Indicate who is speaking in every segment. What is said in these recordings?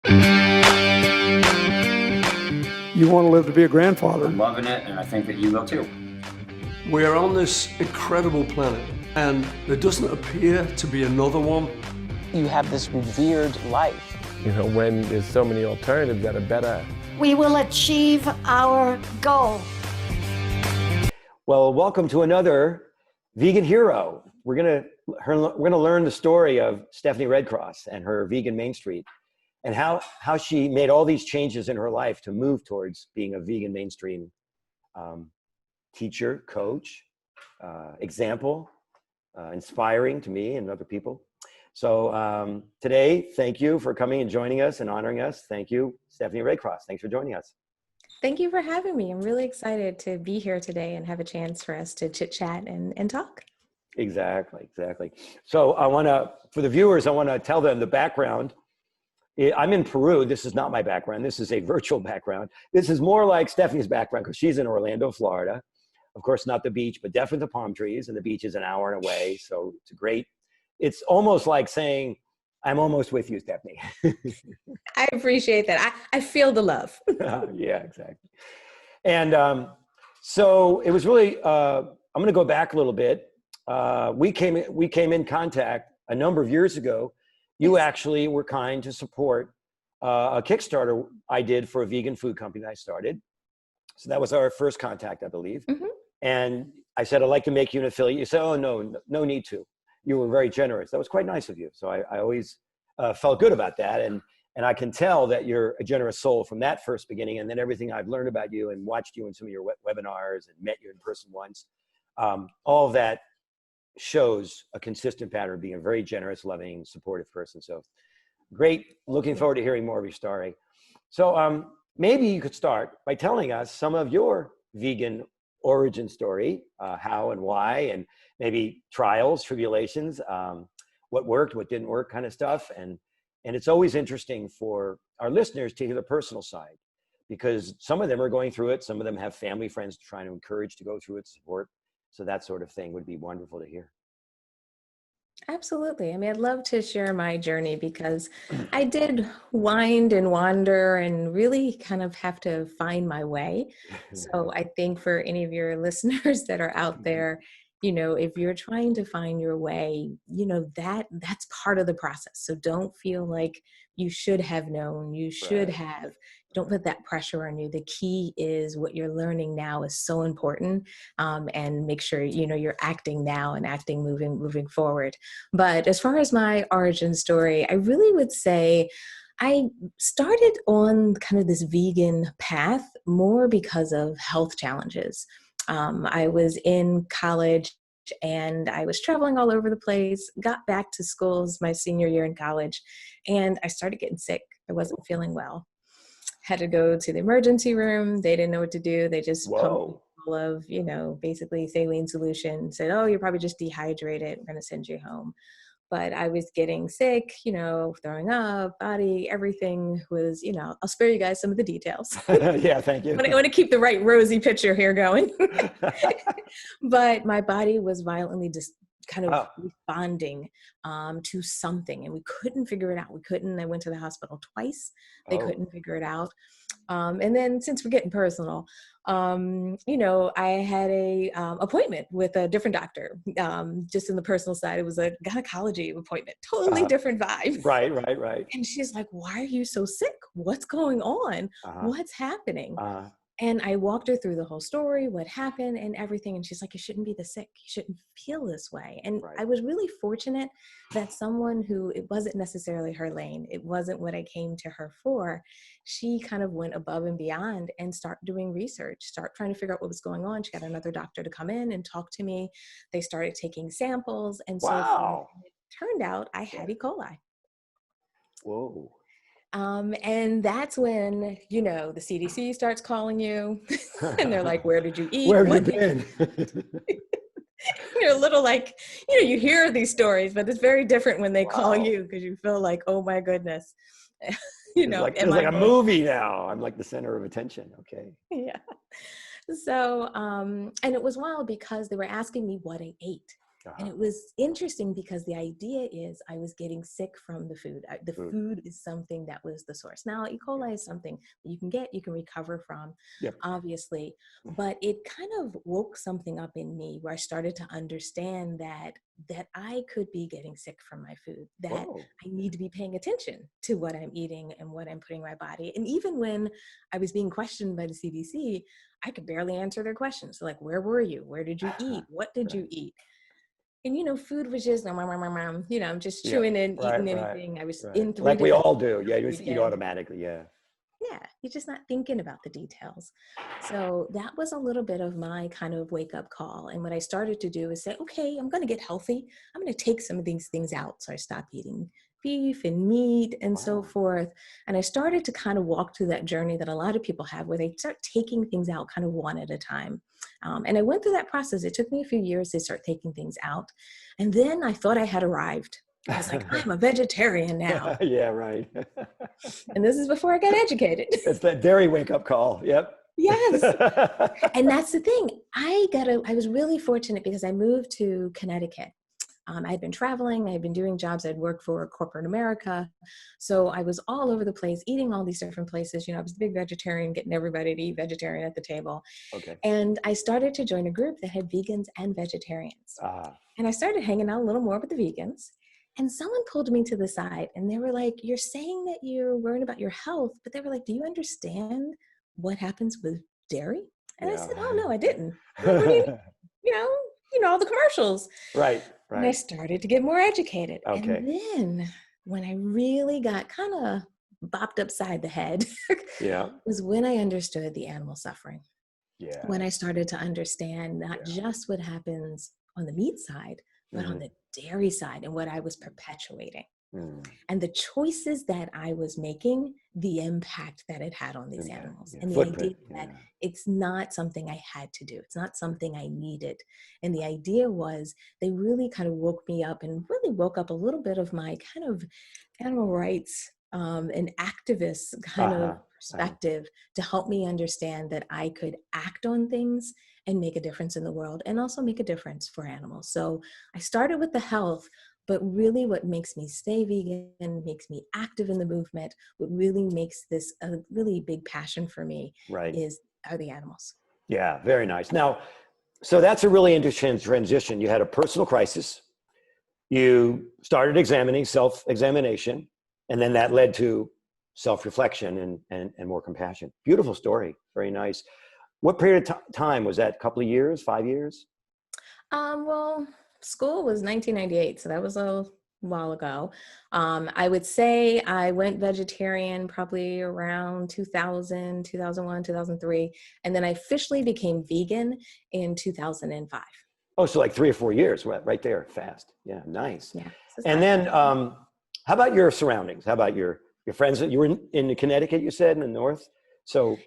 Speaker 1: You want to live to be a grandfather.
Speaker 2: I'm loving it, and I think that you will too.
Speaker 3: We are on this incredible planet, and there doesn't appear to be another one.
Speaker 4: You have this revered life.
Speaker 5: You know, when there's so many alternatives that are better.
Speaker 6: We will achieve our goal.
Speaker 7: Well, welcome to another Vegan Hero. We're gonna learn the story of Stephanie Redcross and her vegan Main Street, and how she made all these changes in her life to move towards being a vegan mainstream teacher, coach, example, inspiring to me and other people. So today, thank you for coming and joining us and honoring us. Thank you, Stephanie Redcross. Thanks for joining us.
Speaker 8: Thank you for having me. I'm really excited to be here today and have a chance for us to chit chat and talk.
Speaker 7: Exactly. So for the viewers, I want to tell them the background. I'm in Peru. This is not my background. This is a virtual background. This is more like Stephanie's background because she's in Orlando, Florida. Of course, not the beach, but definitely the palm trees, and the beach is an hour away. So it's almost like saying, I'm almost with you, Stephanie.
Speaker 8: I appreciate that. I feel the love.
Speaker 7: Yeah, exactly. And so it was really, I'm going to go back a little bit. We came in contact a number of years ago. You actually were kind to support a Kickstarter I did for a vegan food company that I started. So that was our first contact, I believe. Mm-hmm. And I said, I'd like to make you an affiliate. You said, oh, no need to. You were very generous. That was quite nice of you. So I always felt good about that. And I can tell that you're a generous soul from that first beginning. And then everything I've learned about you and watched you in some of your webinars and met you in person once, all of that shows a consistent pattern of being a very generous, loving, supportive person. So great. Looking forward to hearing more of your story. So maybe you could start by telling us some of your vegan origin story, how and why, and maybe trials, tribulations, what worked, what didn't work kind of stuff. And it's always interesting for our listeners to hear the personal side, because some of them are going through it. Some of them have family, friends trying to encourage to go through it, support. So that sort of thing would be wonderful to hear.
Speaker 8: Absolutely. I mean, I'd love to share my journey because I did wind and wander and really kind of have to find my way. So I think for any of your listeners that are out there, you know, if you're trying to find your way, you know, that's part of the process. So don't feel like you should have known, you should have. Don't put that pressure on you. The key is what you're learning now is so important, and make sure, you know, you're acting now and acting moving forward. But as far as my origin story, I really would say I started on kind of this vegan path more because of health challenges. I was in college and I was traveling all over the place, got back to schools my senior year in college, and I started getting sick. I wasn't feeling well. Had to go to the emergency room. They didn't know what to do. They just pumped full of, you know, basically saline solution, said, oh, you're probably just dehydrated. We're going to send you home. But I was getting sick, you know, throwing up, body, everything was, you know, I'll spare you guys some of the details.
Speaker 7: Yeah, thank you.
Speaker 8: I want to keep the right rosy picture here going. But my body was violently just kind of responding to something, and we couldn't figure it out. I went to the hospital twice. They couldn't figure it out. And then since we're getting personal, you know, I had a appointment with a different doctor. Just in the personal side, it was a gynecology appointment, totally different vibe.
Speaker 7: Right.
Speaker 8: And she's like, why are you so sick? What's going on? What's happening? And I walked her through the whole story, what happened and everything. And she's like, you shouldn't be this sick. You shouldn't feel this way. And I was really fortunate that someone who, it wasn't necessarily her lane, it wasn't what I came to her for. She kind of went above and beyond and started doing research, start trying to figure out what was going on. She got another doctor to come in and talk to me. They started taking samples. And so it turned out I had E. coli.
Speaker 7: Whoa.
Speaker 8: And that's when, you know, the CDC starts calling you and they're like, where did you eat?
Speaker 7: Where have you been?
Speaker 8: You're a little like, you know, you hear these stories, but it's very different when they call you because you feel like, oh my goodness. You know,
Speaker 7: it's like a movie now. I'm like the center of attention. Okay.
Speaker 8: Yeah. So, and it was wild because they were asking me what I ate. And it was interesting because the idea is I was getting sick from the food. The food is something that was the source. Now, E. coli is something that you can get, you can recover from, obviously, but it kind of woke something up in me where I started to understand that I could be getting sick from my food, that I need to be paying attention to what I'm eating and what I'm putting in my body. And even when I was being questioned by the CDC, I could barely answer their questions. So like, where were you? Where did you eat? What did you eat? And, food was just, I'm just chewing and eating anything. I was in 3
Speaker 7: like we
Speaker 8: different
Speaker 7: all do. Yeah, you
Speaker 8: every
Speaker 7: just eat
Speaker 8: day.
Speaker 7: automatically. Yeah.
Speaker 8: Yeah, you're just not thinking about the details. So that was a little bit of my kind of wake up call. And what I started to do is say, okay, I'm going to get healthy. I'm going to take some of these things out. So I stopped eating beef and meat and so forth. And I started to kind of walk through that journey that a lot of people have where they start taking things out kind of one at a time. And I went through that process. It took me a few years to start taking things out. And then I thought I had arrived. I was like, I'm a vegetarian now.
Speaker 7: Yeah, right.
Speaker 8: And this is before I got educated.
Speaker 7: It's that dairy wake up call. Yep.
Speaker 8: Yes. And that's the thing. I was really fortunate because I moved to Connecticut. I'd been traveling, I'd been doing jobs, I'd worked for corporate America. So I was all over the place, eating all these different places. I was a big vegetarian, getting everybody to eat vegetarian at the table.
Speaker 7: Okay.
Speaker 8: And I started to join a group that had vegans and vegetarians. And I started hanging out a little more with the vegans. And someone pulled me to the side and they were like, you're saying that you're worried about your health, but they were like, do you understand what happens with dairy? And I said, oh, no, I didn't. What do you mean? All the commercials.
Speaker 7: Right.
Speaker 8: And I started to get more educated.
Speaker 7: Okay.
Speaker 8: And then when I really got kind of bopped upside the head was when I understood the animal suffering.
Speaker 7: Yeah.
Speaker 8: When I started to understand not just what happens on the meat side, but on the dairy side and what I was perpetuating. And the choices that I was making, the impact that it had on these animals. And the idea that it's not something I had to do. It's not something I needed. And the idea was they really kind of woke me up and really woke up a little bit of my kind of animal rights and activist kind of perspective to help me understand that I could act on things and make a difference in the world and also make a difference for animals. So I started with the health, but really what makes me stay vegan, makes me active in the movement, what really makes this a really big passion for me are the animals.
Speaker 7: Yeah, very nice. Now, so that's a really interesting transition. You had a personal crisis. You started examining self-examination, and then that led to self-reflection and more compassion. Beautiful story. Very nice. What period of time was that? A couple of years, 5 years?
Speaker 8: Well, school was 1998, so that was a while ago. I would say I went vegetarian probably around 2000, 2001, 2003, and then I officially became vegan in 2005.
Speaker 7: Oh, so like 3 or 4 years, right there, fast. Yeah, nice.
Speaker 8: Yeah.
Speaker 7: And then how about your surroundings? How about your friends? You were in Connecticut, you said, in the north? So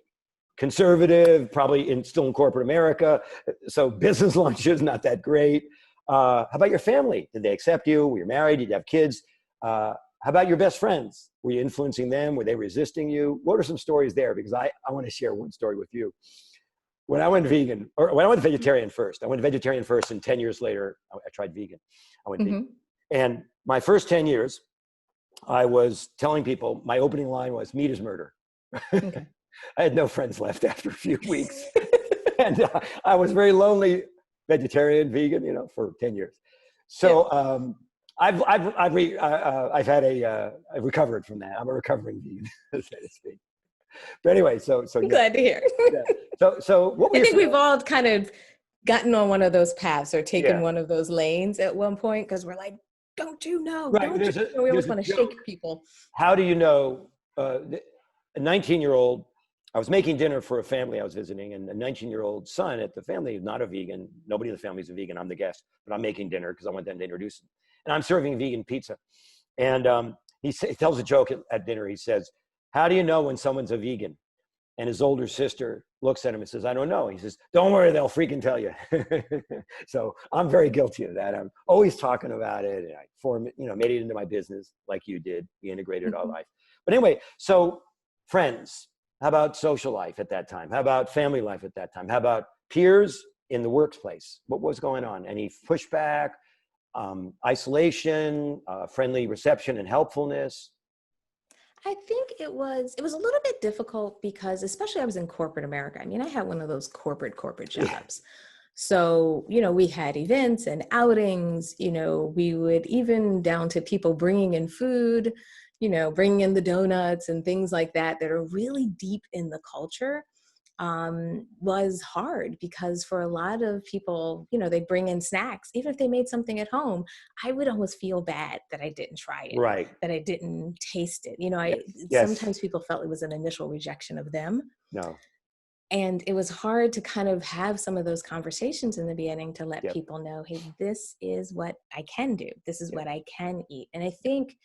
Speaker 7: conservative, probably still in corporate America. So business lunches, not that great. How about your family? Did they accept you? Were you married? Did you have kids? How about your best friends? Were you influencing them? Were they resisting you? What are some stories there? Because I want to share one story with you. When I went vegan, or when I went vegetarian first, and 10 years later, I tried vegan. I went vegan. And my first 10 years, I was telling people, my opening line was, meat is murder.
Speaker 8: Okay.
Speaker 7: I had no friends left after a few weeks. And I was very lonely, vegetarian, vegan, for 10 years. So I've recovered from that. I'm a recovering vegan, so to speak. But anyway, so
Speaker 8: I'm glad to hear.
Speaker 7: So what were
Speaker 8: I think we've all kind of gotten on one of those paths or taken
Speaker 7: Yeah.
Speaker 8: one of those lanes at one point because we're like, don't you know?
Speaker 7: Right,
Speaker 8: Don't you know? We always want to shake people.
Speaker 7: How do you know? A 19-year-old, I was making dinner for a family I was visiting, and a 19-year-old son at the family is not a vegan. Nobody in the family is a vegan. I'm the guest, but I'm making dinner because I want them to introduce him. And I'm serving vegan pizza. And he tells a joke at dinner. He says, how do you know when someone's a vegan? And his older sister looks at him and says, I don't know. He says, don't worry, they'll freaking tell you. So I'm very guilty of that. I'm always talking about it. And I made it into my business like you did. We integrated our life. But anyway, so friends, how about social life at that time? How about family life at that time? How about peers in the workplace? What was going on? Any pushback? isolation, friendly reception and helpfulness?
Speaker 8: I think it was a little bit difficult because especially I was in corporate America. I mean, I had one of those corporate jobs. So, we had events and outings, we would even down to people bringing in food, bringing in the donuts and things like that that are really deep in the culture. Was hard because for a lot of people, they bring in snacks. Even if they made something at home, I would almost feel bad that I didn't try it,
Speaker 7: Right.
Speaker 8: that I didn't taste it.
Speaker 7: Yes.
Speaker 8: Sometimes people felt it was an initial rejection of them.
Speaker 7: No.
Speaker 8: And it was hard to kind of have some of those conversations in the beginning to let
Speaker 7: Yep.
Speaker 8: people know, hey, this is what I can do. This is
Speaker 7: Yep.
Speaker 8: what I can eat. And I think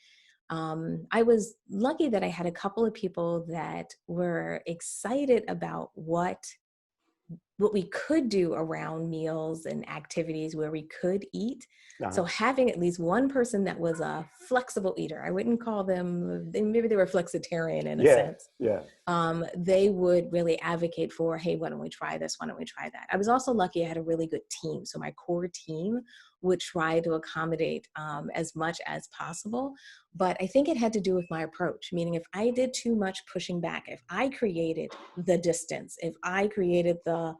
Speaker 8: I was lucky that I had a couple of people that were excited about what we could do around meals and activities where we could eat. So having at least one person that was a flexible eater, I wouldn't call them, maybe they were flexitarian in a sense.
Speaker 7: Yeah.
Speaker 8: They would really advocate for, hey, why don't we try this? Why don't we try that? I was also lucky I had a really good team. So my core team would try to accommodate as much as possible. But I think it had to do with my approach, meaning if I did too much pushing back, if I created the distance, if I created the,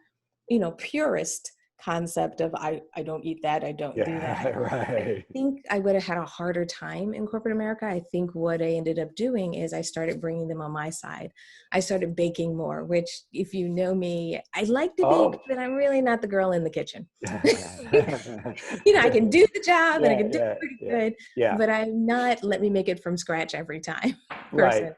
Speaker 8: purist concept of I don't eat that, I don't do that.
Speaker 7: Right.
Speaker 8: I think I would have had a harder time in corporate America. I think what I ended up doing is I started bringing them on my side. I started baking more, which if you know me, I like to bake, but I'm really not the girl in the kitchen. I can do the job and I can do it pretty good, but I'm not, let me make it from scratch every time.
Speaker 7: Right.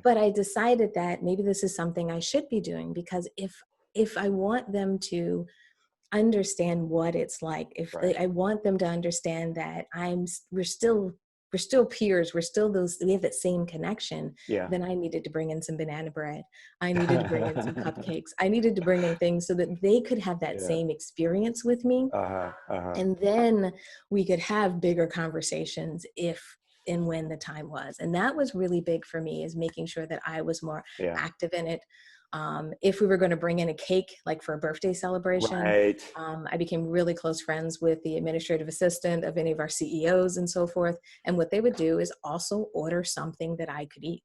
Speaker 8: But I decided that maybe this is something I should be doing because if I want them to understand what it's like, I want them to understand that we're still peers, we're still we have that same connection, then I needed to bring in some banana bread. I needed to bring in some cupcakes. I needed to bring in things so that they could have that same experience with me. And then we could have bigger conversations if and when the time was. And that was really big for me, is making sure that I was more active in it. If we were going to bring in a cake, like for a birthday celebration, I became really close friends with the administrative assistant of any of our CEOs and so forth. And what they would do is also order something that I could eat,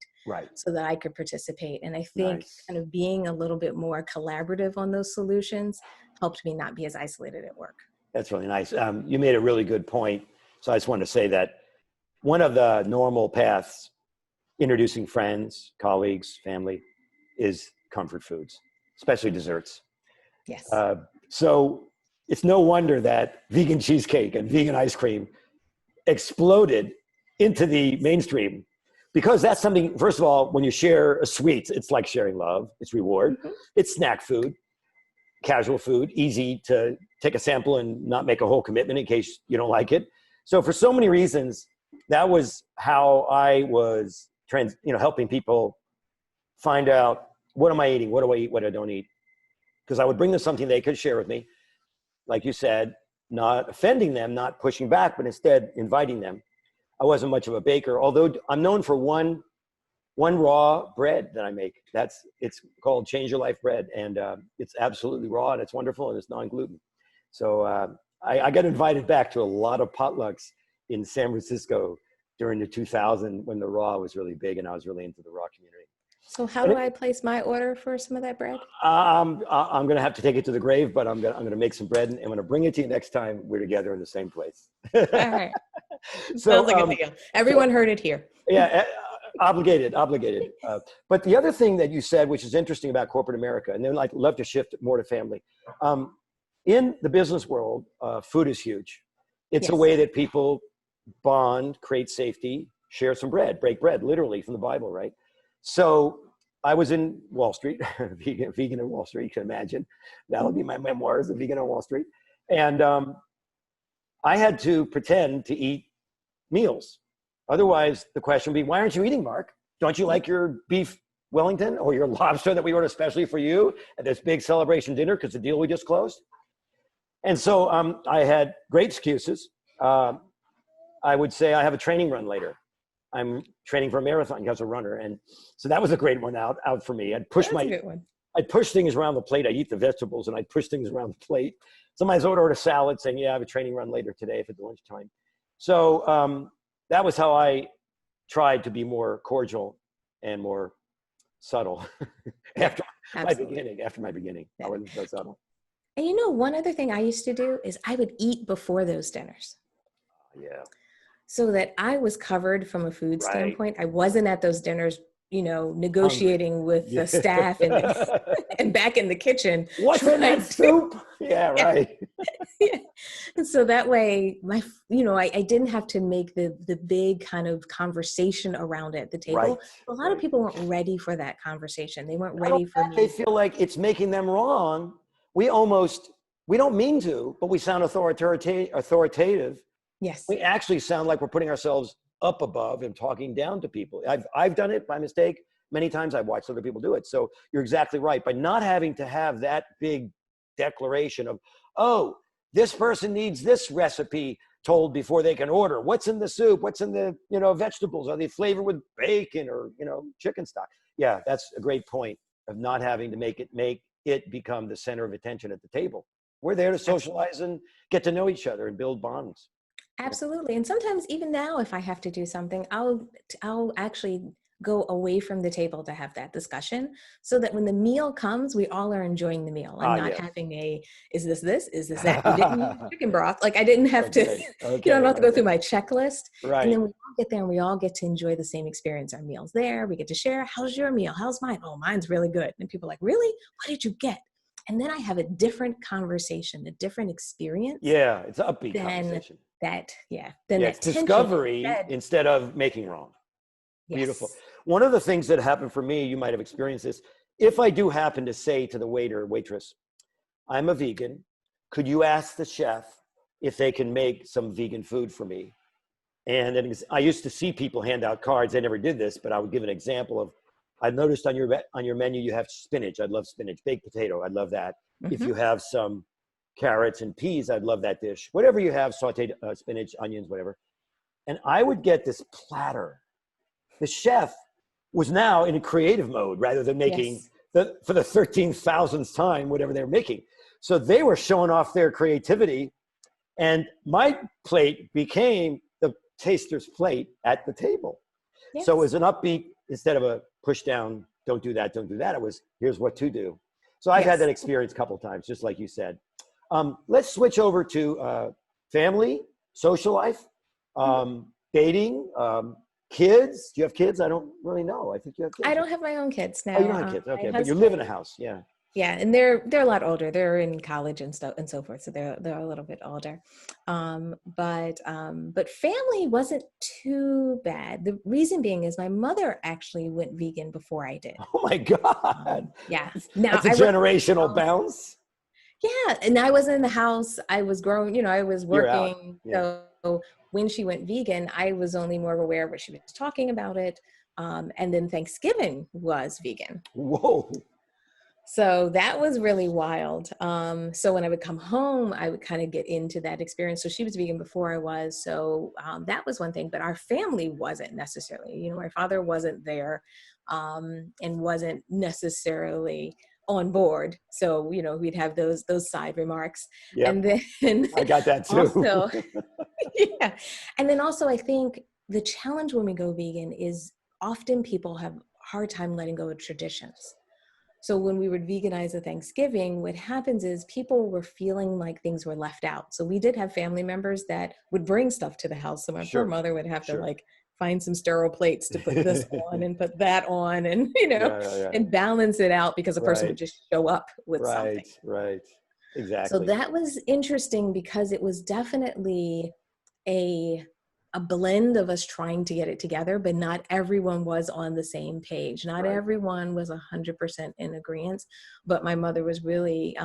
Speaker 8: so that I could participate. And I think kind of being a little bit more collaborative on those solutions helped me not be as isolated at work.
Speaker 7: That's really nice. You made a really good point. So I just want to say that one of the normal paths, introducing friends, colleagues, family, is comfort foods, especially desserts.
Speaker 8: Yes.
Speaker 7: So it's no wonder that vegan cheesecake and vegan ice cream exploded into the mainstream, because that's something, first of all, when you share a sweet, it's like sharing love, it's reward, it's snack food, casual food, easy to take a sample and not make a whole commitment in case you don't like it. So for so many reasons, that was how I was helping people find out, what am I eating? What do I eat? What I don't eat? Because I would bring them something they could share with me. Like you said, not offending them, not pushing back, but instead inviting them. I wasn't much of a baker, although I'm known for one raw bread that I make. It's called Change Your Life bread. And it's absolutely raw and it's wonderful and it's non-gluten. So I got invited back to a lot of potlucks in San Francisco during the 2000 when the raw was really big and I was really into the raw community.
Speaker 8: So how do I place my order for some of that bread?
Speaker 7: I'm going to have to take it to the grave, but I'm going to make some bread and I'm going to bring it to you next time we're together in the same place.
Speaker 8: All right. Sounds like a deal. Everyone heard it here.
Speaker 7: Yeah, obligated. But the other thing that you said, which is interesting about corporate America, and then I'd love to shift more to family. In the business world, food is huge. It's a way that people bond, create safety, share some bread, break bread, literally from the Bible, right? So I was in Wall Street, vegan in Wall Street, you can imagine. That'll be my memoirs, The Vegan on Wall Street. And I had to pretend to eat meals. Otherwise, the question would be, why aren't you eating, Mark? Don't you like your beef Wellington or your lobster that we ordered especially for you at this big celebration dinner because the deal we just closed? And so I had great excuses. I would say I have a training run later. I'm training for a marathon as a runner. And so that was a great one out for me. I'd push
Speaker 8: That's a good one.
Speaker 7: I'd push things around the plate. I'd eat the vegetables and I'd push things around the plate. Sometimes I would order a salad saying, yeah, I have a training run later today if it's lunchtime. So that was how I tried to be more cordial and more subtle after my beginning.
Speaker 8: Yeah.
Speaker 7: I wasn't so subtle.
Speaker 8: And you know, one other thing I used to do is I would eat before those dinners.
Speaker 7: Yeah.
Speaker 8: So that I was covered from a food
Speaker 7: Right.
Speaker 8: standpoint. I wasn't at those dinners, you know, negotiating with the staff and back in the kitchen.
Speaker 7: What's in that soup? Yeah, right.
Speaker 8: Yeah. And so that way, I didn't have to make the big kind of conversation around it at the table.
Speaker 7: Right.
Speaker 8: A lot of people weren't ready for that conversation. They weren't
Speaker 7: Not
Speaker 8: ready
Speaker 7: only
Speaker 8: for
Speaker 7: that,
Speaker 8: me.
Speaker 7: They feel like it's making them wrong. We don't mean to, but we sound authoritative.
Speaker 8: Yes.
Speaker 7: We actually sound like we're putting ourselves up above and talking down to people. I've done it by mistake many times. I've watched other people do it. So you're exactly right. By not having to have that big declaration of, oh, this person needs this recipe told before they can order. What's in the soup? What's in the vegetables? Are they flavored with bacon or chicken stock? Yeah, that's a great point of not having to make it become the center of attention at the table. We're there to socialize and get to know each other and build bonds.
Speaker 8: Absolutely. And sometimes even now, if I have to do something, I'll actually go away from the table to have that discussion so that when the meal comes, we all are enjoying the meal. I'm not having is this, is this that? We didn't use chicken broth. Like I didn't have to, I don't have to go through my checklist.
Speaker 7: Right.
Speaker 8: And then we all get there and we all get to enjoy the same experience. Our meal's there. We get to share. How's your meal? How's mine? Oh, mine's really good. And people are like, really? What did you get? And then I have a different conversation, a different experience.
Speaker 7: Yeah, it's an upbeat conversation.
Speaker 8: It's
Speaker 7: discovery instead of making wrong.
Speaker 8: Yes.
Speaker 7: Beautiful. One of the things that happened for me, you might have experienced this. If I do happen to say to the waiter or waitress, I'm a vegan, could you ask the chef if they can make some vegan food for me? And then I used to see people hand out cards. I never did this, but I would give an example of, I noticed on your menu, you have spinach. I'd love spinach. Baked potato. I'd love that.
Speaker 8: Mm-hmm.
Speaker 7: If you have some carrots and peas, I'd love that dish. Whatever you have, sauteed spinach, onions, whatever. And I would get this platter. The chef was now in a creative mode rather than making for the 13,000th time, whatever they're making. So they were showing off their creativity. And my plate became the taster's plate at the table. Yes. So it was an upbeat, instead of a push down, don't do that. It was, here's what to do. So I've had that experience a couple of times, just like you said. Let's switch over to family, social life, dating, kids. Do you have kids? I don't really know. I think you have kids.
Speaker 8: I don't have my own kids now.
Speaker 7: Oh, you don't have kids. Okay, but you live in a house. Yeah.
Speaker 8: Yeah, and they're a lot older. They're in college and stuff and so forth. So they're a little bit older. But family wasn't too bad. The reason being is my mother actually went vegan before I did.
Speaker 7: Oh my God.
Speaker 8: Yeah.
Speaker 7: Now, that's a generational bounce.
Speaker 8: Yeah, and I wasn't in the house. I was growing. I was working. Yeah. So when she went vegan, I was only more aware of what she was talking about it. And then Thanksgiving was vegan.
Speaker 7: Whoa.
Speaker 8: So that was really wild. So when I would come home, I would kind of get into that experience. So she was vegan before I was. So that was one thing, but our family wasn't necessarily, my father wasn't there and wasn't necessarily on board. So, we'd have those side remarks. Yep. And then
Speaker 7: I got that too.
Speaker 8: Also, yeah. And then also I think the challenge when we go vegan is often people have a hard time letting go of traditions. So when we would veganize a Thanksgiving, what happens is people were feeling like things were left out. So we did have family members that would bring stuff to the house. So my poor mother would have to find some sterile plates to put this on and put that on and, and balance it out because a person would just show up with something.
Speaker 7: Right. Exactly.
Speaker 8: So that was interesting because it was definitely a blend of us trying to get it together, but not everyone was on the same page. Not everyone was 100% in agreement, but my mother was really,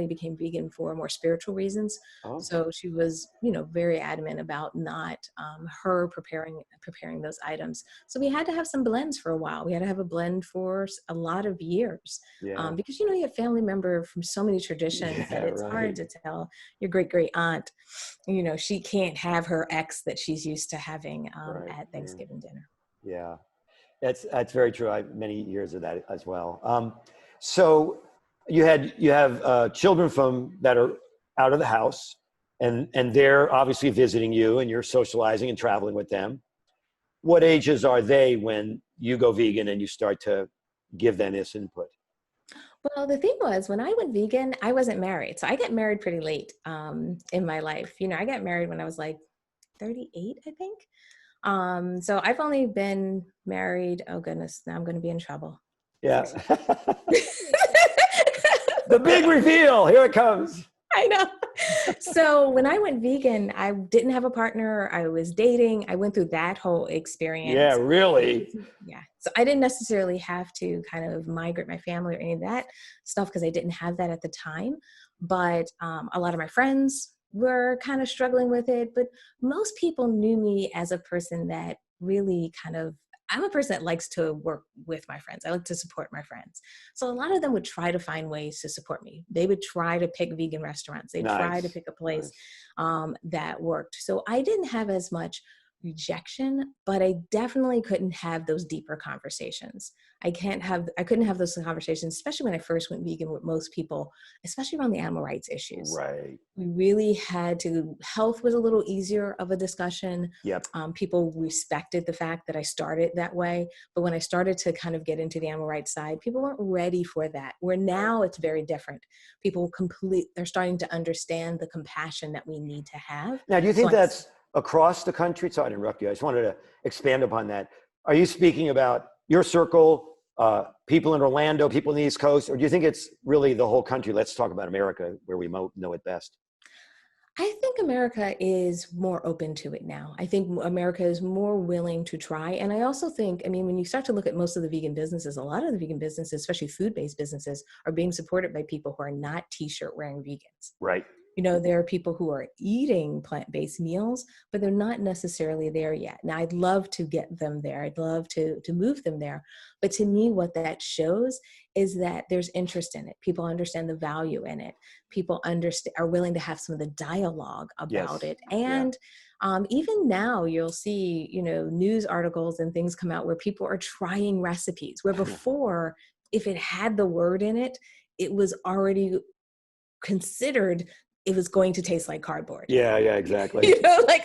Speaker 8: became vegan for more spiritual reasons. Oh. So she was, very adamant about not her preparing those items. So we had to have some blends for a while. We had to have a blend for a lot of years because, you have family member from so many traditions that it's hard to tell your great aunt, she can't have her ex that she's used to having at Thanksgiving dinner.
Speaker 7: Yeah, that's very true. I have many years of that as well. So you have children from that are out of the house, and they're obviously visiting you, and you're socializing and traveling with them. What ages are they when you go vegan and you start to give them this input?
Speaker 8: Well, the thing was, when I went vegan, I wasn't married. So I got married pretty late in my life. I got married when I was like 38, I think. So I've only been married, oh goodness, now I'm going to be in trouble.
Speaker 7: Yeah. The big reveal, here it comes.
Speaker 8: I know. So when I went vegan, I didn't have a partner. I was dating. I went through that whole experience.
Speaker 7: Yeah, really?
Speaker 8: Yeah. So I didn't necessarily have to kind of migrate my family or any of that stuff because I didn't have that at the time. But a lot of my friends were kind of struggling with it. But most people knew me as a person that really I'm a person that likes to work with my friends. I like to support my friends. So a lot of them would try to find ways to support me. They would try to pick vegan restaurants. They'd try to pick a place that worked. So I didn't have as much rejection, but I definitely couldn't have those deeper conversations. I couldn't have those conversations, especially when I first went vegan with most people, especially around the animal rights issues.
Speaker 7: Right.
Speaker 8: We really had to, health was a little easier of a discussion.
Speaker 7: Yep.
Speaker 8: People respected the fact that I started that way. But when I started to kind of get into the animal rights side, people weren't ready for that. Where now it's very different. They're starting to understand the compassion that we need to have.
Speaker 7: Now, do you think that's across the country? Sorry to interrupt you. I just wanted to expand upon that. Are you speaking about your circle, people in Orlando, people in the East Coast, or do you think it's really the whole country? Let's talk about America, where we know it best.
Speaker 8: I think America is more open to it now. I think America is more willing to try. And I also think, when you start to look at most of the vegan businesses, a lot of the vegan businesses, especially food-based businesses, are being supported by people who are not t-shirt wearing vegans.
Speaker 7: Right.
Speaker 8: There are people who are eating plant-based meals, but they're not necessarily there yet. Now, I'd love to get them there. I'd love to move them there. But to me, what that shows is that there's interest in it. People understand the value in it. People are willing to have some of the dialogue about it. And even now you'll see, news articles and things come out where people are trying recipes, where before, if it had the word in it, it was already considered it was going to taste like cardboard.
Speaker 7: Yeah, exactly.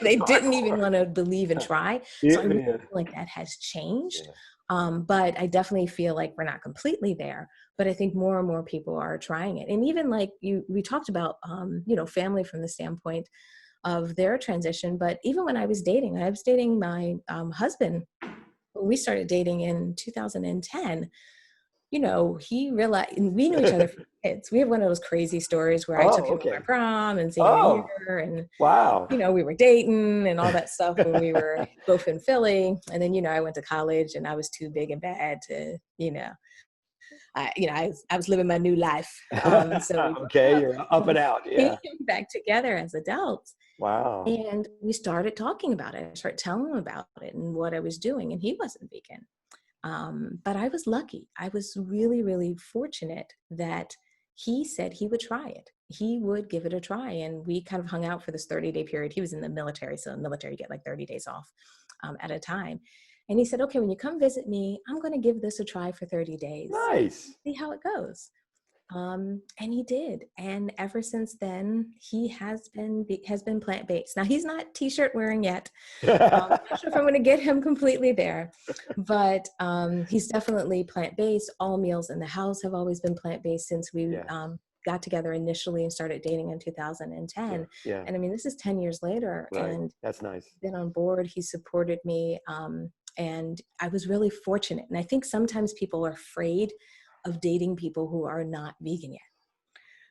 Speaker 8: They didn't even want to believe and try. So I really feel like that has changed. But I definitely feel like we're not completely there, but I think more and more people are trying it. And even we talked about, family from the standpoint of their transition. But even when I was dating my husband, when we started dating in 2010, he realized, and we knew each other for kids. We have one of those crazy stories where I took him to my prom and senior year, and
Speaker 7: wow,
Speaker 8: we were dating and all that stuff when we were both in Philly. And then, I went to college and I was too big and bad to, I was living my new life. So
Speaker 7: you're up and out. Yeah,
Speaker 8: we came back together as adults.
Speaker 7: Wow.
Speaker 8: And we started talking about it. I started telling him about it and what I was doing, and he wasn't vegan. But I was lucky. I was really, really fortunate that he said he would try it. He would give it a try. And we kind of hung out for this 30-day period. He was in the military. So in the military, you get like 30 days off at a time. And he said, okay, when you come visit me, I'm going to give this a try for 30 days.
Speaker 7: Nice.
Speaker 8: See how it goes. And he did. And ever since then, he has been plant-based. Now, he's not t-shirt wearing yet. I'm not sure if I'm going to get him completely there, but he's definitely plant-based. All meals in the house have always been plant-based since we got together initially and started dating in 2010.
Speaker 7: Yeah.
Speaker 8: And this is 10 years later.
Speaker 7: Right.
Speaker 8: And
Speaker 7: that's nice.
Speaker 8: Been on board. He supported me. And I was really fortunate. And I think sometimes people are afraid of dating people who are not vegan yet,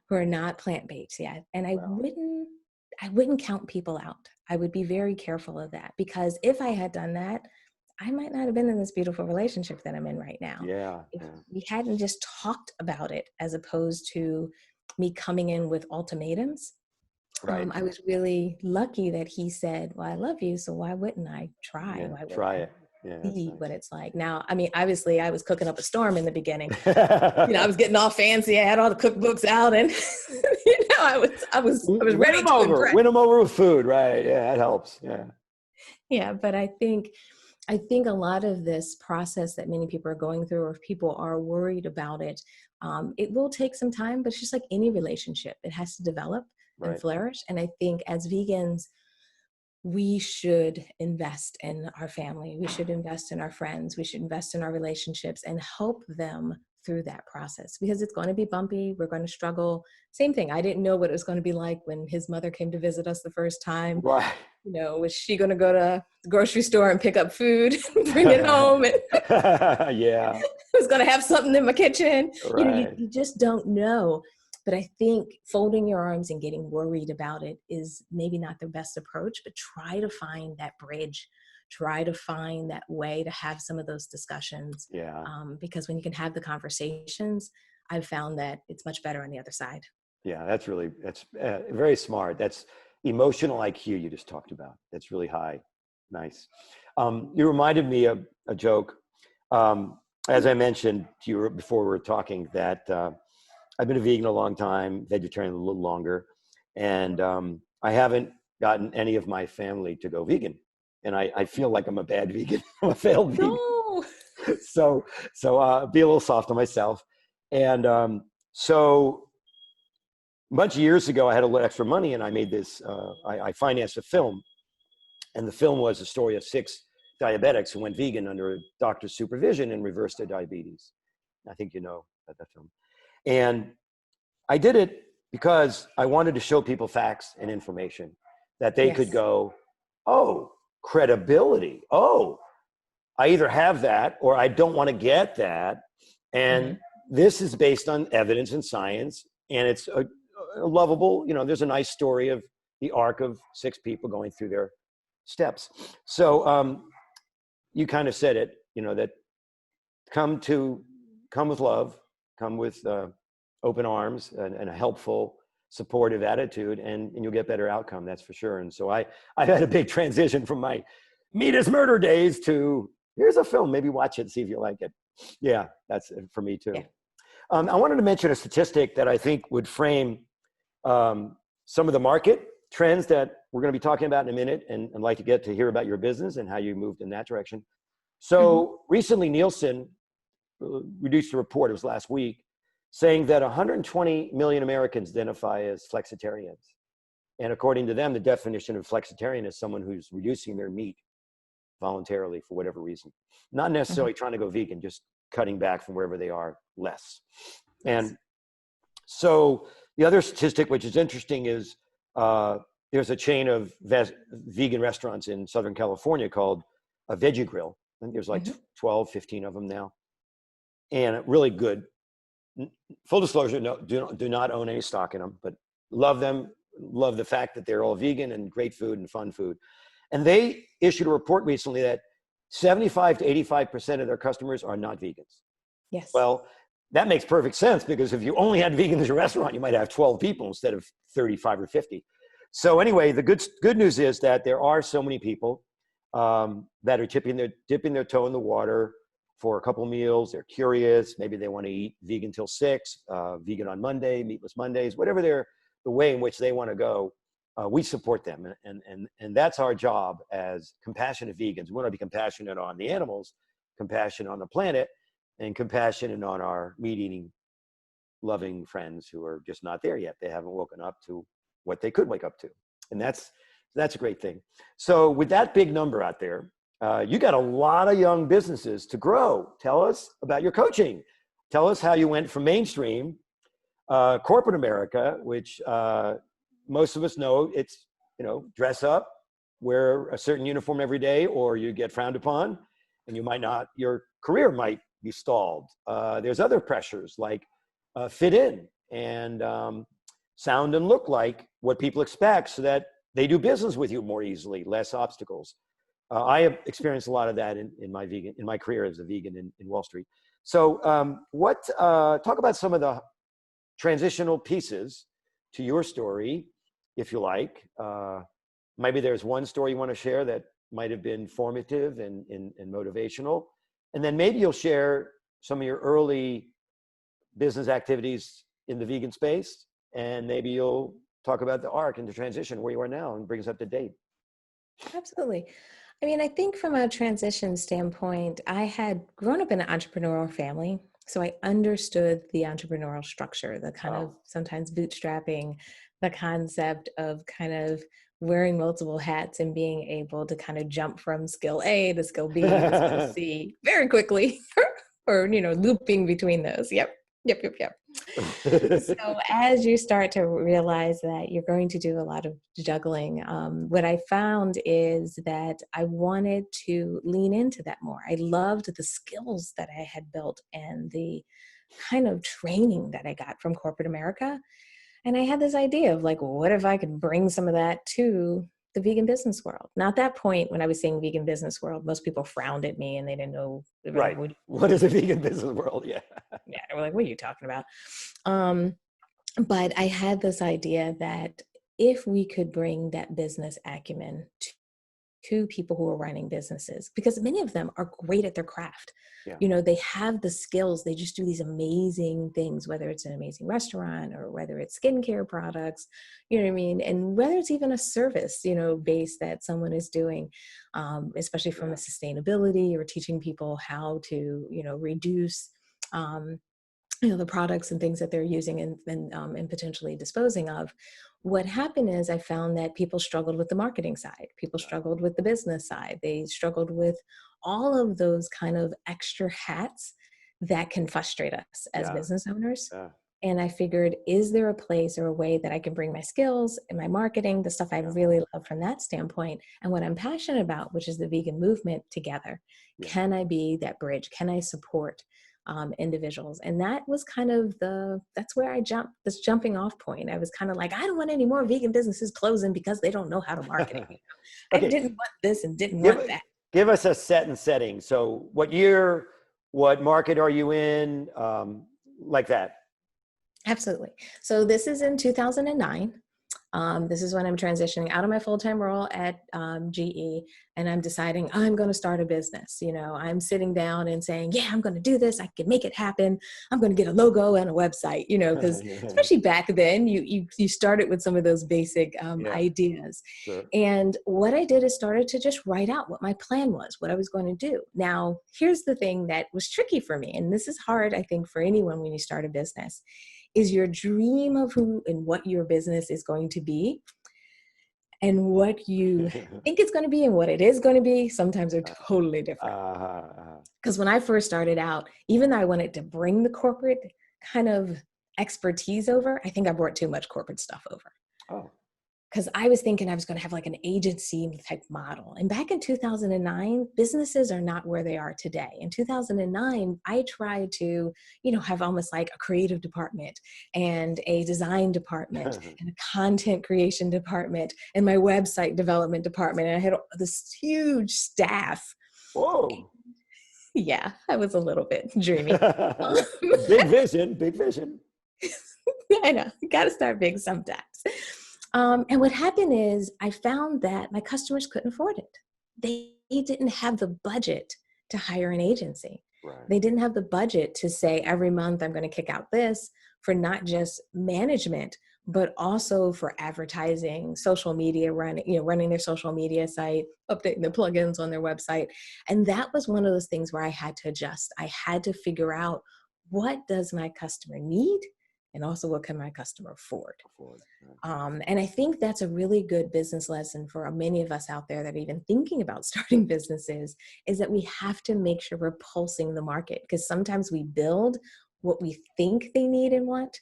Speaker 8: who are not plant-based yet. And I wouldn't count people out. I would be very careful of that, because if I had done that, I might not have been in this beautiful relationship that I'm in right now. If we hadn't just talked about it, as opposed to me coming in with ultimatums.
Speaker 7: Right.
Speaker 8: I was really lucky that he said, well, I love you, so why wouldn't I try?
Speaker 7: Try it.
Speaker 8: See what it's like. Now, obviously I was cooking up a storm in the beginning. I was getting all fancy. I had all the cookbooks out, and I was ready to impress.
Speaker 7: Win them over with food, right? Yeah, that helps. Yeah.
Speaker 8: Yeah, but I think I think a lot of this process that many people are going through, or if people are worried about it, it will take some time, but it's just like any relationship. It has to develop and
Speaker 7: Right.
Speaker 8: flourish. And I think as vegans, we should invest in our family. We should invest in our friends. We should invest in our relationships and help them through that process, because it's going to be bumpy. We're going to struggle. Same thing. I didn't know what it was going to be like when his mother came to visit us the first time.
Speaker 7: Right.
Speaker 8: You know, was she going to go to the grocery store and pick up food, and bring it home, and
Speaker 7: Yeah.
Speaker 8: was going to have something in my kitchen? You know,
Speaker 7: Right.
Speaker 8: you just don't know. But I think folding your arms and getting worried about it is maybe not the best approach, but try to find that bridge. Try to find that way to have some of those discussions.
Speaker 7: Yeah.
Speaker 8: Because when you can have the conversations, I've found that it's much better on the other side.
Speaker 7: Yeah. That's very smart. That's emotional IQ you just talked about. That's really high. Nice. You reminded me of a joke. As I mentioned to you before we were talking, that I've been a vegan a long time, vegetarian a little longer, and I haven't gotten any of my family to go vegan. And I feel like I'm a bad vegan. I'm a failed vegan.
Speaker 8: No.
Speaker 7: So be a little soft on myself. And so much years ago, I had a little extra money, and I made this. I financed a film, and the film was a story of 6 diabetics who went vegan under a doctor's supervision and reversed their diabetes. I think you know about that film. And I did it because I wanted to show people facts and information that they could
Speaker 8: Yes.
Speaker 7: go, oh, credibility. Oh, I either have that or I don't want to get that. And this is based on evidence and science. And it's a lovable, you know, there's a nice story of the arc of 6 people going through their steps. So you kind of said it, you know, that come with love, come with open arms and a helpful, supportive attitude, and you'll get better outcome. That's for sure. And so I've had a big transition from my meat is murder days to here's a film, maybe watch it, see if you like it. Yeah, that's it for me too.
Speaker 8: Yeah.
Speaker 7: I wanted to mention a statistic that I think would frame some of the market trends that we're going to be talking about in a minute, and I'd like to get to hear about your business and how you moved in that direction. So recently, Nielsen released a report, it was last week, saying that 120 million Americans identify as flexitarians. And according to them, the definition of flexitarian is someone who's reducing their meat voluntarily for whatever reason. Not necessarily trying to go vegan, just cutting back from wherever they are less. And so the other statistic, which is interesting, is there's a chain of vegan restaurants in Southern California called a Veggie Grill. I think there's like 12, 15 of them now. And really good. Full disclosure, no, do not own any stock in them, but love them, love the fact that they're all vegan and great food and fun food. And they issued a report recently that 75 to 85% of their customers are not vegans.
Speaker 8: Yes.
Speaker 7: Well, that makes perfect sense, because if you only had vegans in your restaurant, you might have 12 people instead of 35 or 50. So anyway, the good news is that there are so many people that are dipping their toe in the water for a couple meals. They're curious. Maybe they want to eat vegan till 6, vegan on Monday, meatless Mondays, whatever the way in which they want to go. We support them. And that's our job as compassionate vegans. We want to be compassionate on the animals, compassionate on the planet, and compassionate on our meat-eating, loving friends who are just not there yet. They haven't woken up to what they could wake up to. And that's a great thing. So with that big number out there, you got a lot of young businesses to grow. Tell us about your coaching. Tell us how you went from mainstream corporate America, which most of us know it's, you know, dress up, wear a certain uniform every day, or you get frowned upon, and you might not, your career might be stalled. There's other pressures like fit in and sound and look like what people expect so that they do business with you more easily, less obstacles. I have experienced a lot of that in my career as a vegan in Wall Street. So talk about some of the transitional pieces to your story, if you like. Maybe there's one story you want to share that might have been formative and motivational. And then maybe you'll share some of your early business activities in the vegan space. And maybe you'll talk about the arc and the transition where you are now and bring us up to date.
Speaker 8: Absolutely. I mean, I think from a transition standpoint, I had grown up in an entrepreneurial family. So I understood the entrepreneurial structure, the kind of sometimes bootstrapping, the concept of kind of wearing multiple hats and being able to kind of jump from skill A to skill B to skill C very quickly or, looping between those. Yep. Yep. Yep. Yep. So as you start to realize that you're going to do a lot of juggling, what I found is that I wanted to lean into that more. I loved the skills that I had built and the kind of training that I got from corporate America. And I had this idea of like, what if I could bring some of that to the vegan business world? Now, at that point, when I was saying vegan business world, most people frowned at me and they didn't know.
Speaker 7: Right. What is a vegan business world? Yeah.
Speaker 8: Yeah. They were like, what are you talking about? But I had this idea that if we could bring that business acumen to people who are running businesses, because many of them are great at their craft.
Speaker 7: Yeah.
Speaker 8: They have the skills, they just do these amazing things, whether it's an amazing restaurant or whether it's skincare products, you know what I mean? And whether it's even a service, base that someone is doing, especially from a sustainability or teaching people how to, reduce, the products and things that they're using and potentially disposing of. What happened is I found that people struggled with the marketing side. People struggled with the business side. They struggled with all of those kind of extra hats that can frustrate us as business owners.
Speaker 7: Yeah.
Speaker 8: And I figured, is there a place or a way that I can bring my skills and my marketing, the stuff I really love from that standpoint, and what I'm passionate about, which is the vegan movement, together? Can I be that bridge? Can I support individuals? And that was kind of that's where I jumped, this jumping off point. I was kind of like, I don't want any more vegan businesses closing because they don't know how to market it.
Speaker 7: Okay.
Speaker 8: I didn't want this and didn't want that.
Speaker 7: Give us a set and setting. So what year, what market are you in? Like that.
Speaker 8: Absolutely. So this is in 2009. This is when I'm transitioning out of my full-time role at GE, and I'm deciding I'm going to start a business. I'm sitting down and saying, yeah, I'm going to do this. I can make it happen. I'm going to get a logo and a website, because especially back then, you started with some of those basic ideas.
Speaker 7: Sure.
Speaker 8: And what I did is started to just write out what my plan was, what I was going to do. Now, here's the thing that was tricky for me, and this is hard, I think, for anyone when you start a business, is your dream of who and what your business is going to be and what you think it's going to be and what it is going to be sometimes are totally different. Because when I first started out, even though I wanted to bring the corporate kind of expertise over, I think I brought too much corporate stuff over.
Speaker 7: Oh.
Speaker 8: Because I was thinking I was going to have like an agency type model. And back in 2009, businesses are not where they are today. In 2009, I tried to, have almost like a creative department and a design department and a content creation department and my website development department. And I had this huge staff.
Speaker 7: Whoa.
Speaker 8: Yeah, I was a little bit dreamy.
Speaker 7: Big vision, big vision.
Speaker 8: I know, you got to start big sometimes. And what happened is I found that my customers couldn't afford it. They didn't have the budget to hire an agency.
Speaker 7: Right.
Speaker 8: They didn't have the budget to say every month I'm going to kick out this for not just management, but also for advertising, social media, running their social media site, updating the plugins on their website. And that was one of those things where I had to adjust. I had to figure out, what does my customer need? And also, what can my customer afford? And I think that's a really good business lesson for many of us out there that are even thinking about starting businesses, is that we have to make sure we're pulsing the market, because sometimes we build what we think they need and want,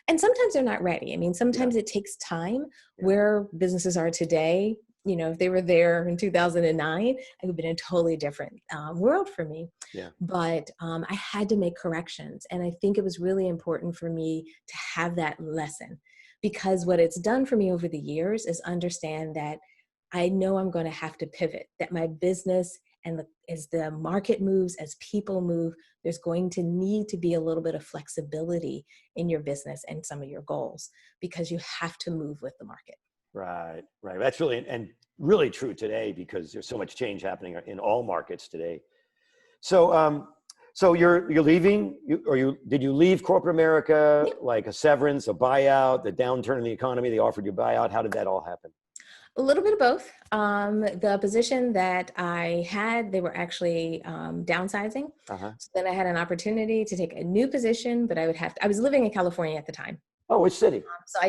Speaker 8: and sometimes they're not ready. I mean, sometimes it takes time. Where businesses are today, if they were there in 2009, it would have been a totally different world for me.
Speaker 7: Yeah.
Speaker 8: But I had to make corrections. And I think it was really important for me to have that lesson, because what it's done for me over the years is understand that I know I'm going to have to pivot, that my business and as the market moves, as people move, there's going to need to be a little bit of flexibility in your business and some of your goals, because you have to move with the market.
Speaker 7: Right. That's really true today, because there's so much change happening in all markets today. So, so you're leaving, did you leave corporate America, like a severance, a buyout, the downturn in the economy, they offered you a buyout? How did that all happen?
Speaker 8: A little bit of both. The position that I had, they were actually downsizing.
Speaker 7: Uh-huh.
Speaker 8: So then I had an opportunity to take a new position, but I was living in California at the time.
Speaker 7: Oh, which city?
Speaker 8: So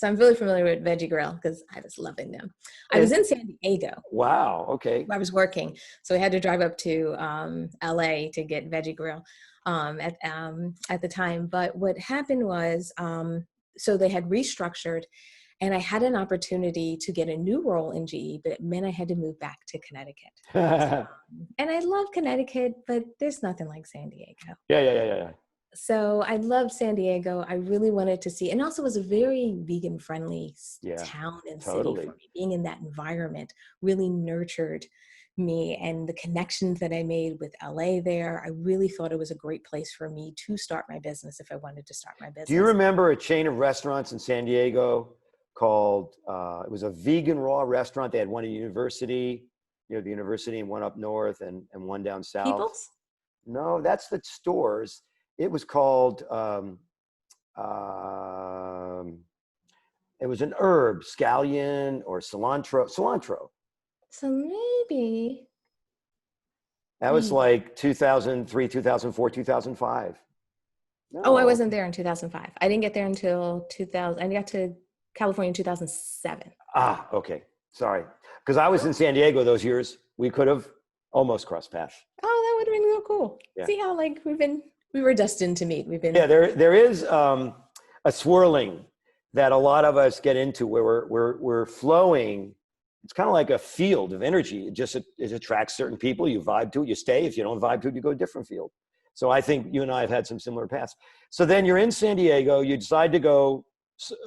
Speaker 8: I'm really familiar with Veggie Grill because I was loving them. I was in San Diego.
Speaker 7: Wow. Okay.
Speaker 8: I was working. So I had to drive up to LA to get Veggie Grill at the time. But what happened was, so they had restructured and I had an opportunity to get a new role in GE, but it meant I had to move back to Connecticut. And I love Connecticut, but there's nothing like San Diego.
Speaker 7: Yeah.
Speaker 8: So I loved San Diego. I really wanted to see, and also it was a very vegan friendly town and city for me. Being in that environment really nurtured me, and the connections that I made with LA there, I really thought it was a great place for me to start my business if I wanted to start my business.
Speaker 7: Do you remember a chain of restaurants in San Diego called, it was a vegan raw restaurant. They had one at university, near the university, and one up north and one down south.
Speaker 8: People's?
Speaker 7: No, that's the stores. It was called, it was an herb, scallion or cilantro.
Speaker 8: So maybe.
Speaker 7: That was like 2003, 2004, 2005. No.
Speaker 8: Oh, I wasn't there in 2005. I didn't get there until 2000. I got to California in 2007.
Speaker 7: Ah, okay. Sorry. Because I was in San Diego those years. We could have almost crossed paths.
Speaker 8: Oh, that would have been real cool.
Speaker 7: Yeah.
Speaker 8: See how we were destined to meet.
Speaker 7: Yeah, there is a swirling that a lot of us get into where we're flowing. It's kind of like a field of energy. It attracts certain people. You vibe to it, you stay. If you don't vibe to it, you go to a different field. So I think you and I have had some similar paths. So then you're in San Diego. You decide to go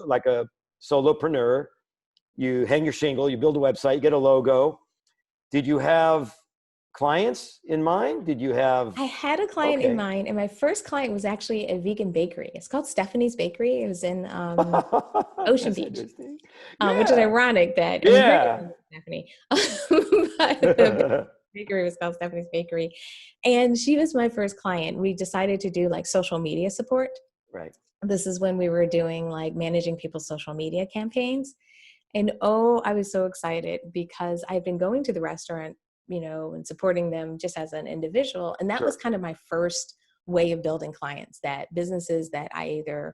Speaker 7: like a solopreneur. You hang your shingle. You build a website. You get a logo. Did you have clients in mind?
Speaker 8: I had a client in mind, and my first client was actually a vegan bakery. It's called Stephanie's Bakery. It was in Ocean Beach, which is ironic that Stephanie. But the bakery was called Stephanie's Bakery, and she was my first client. We decided to do like social media support.
Speaker 7: Right.
Speaker 8: This is when we were doing like managing people's social media campaigns, and I was so excited because I've been going to the restaurant, and supporting them just as an individual. And that was kind of my first way of building clients, that businesses that I either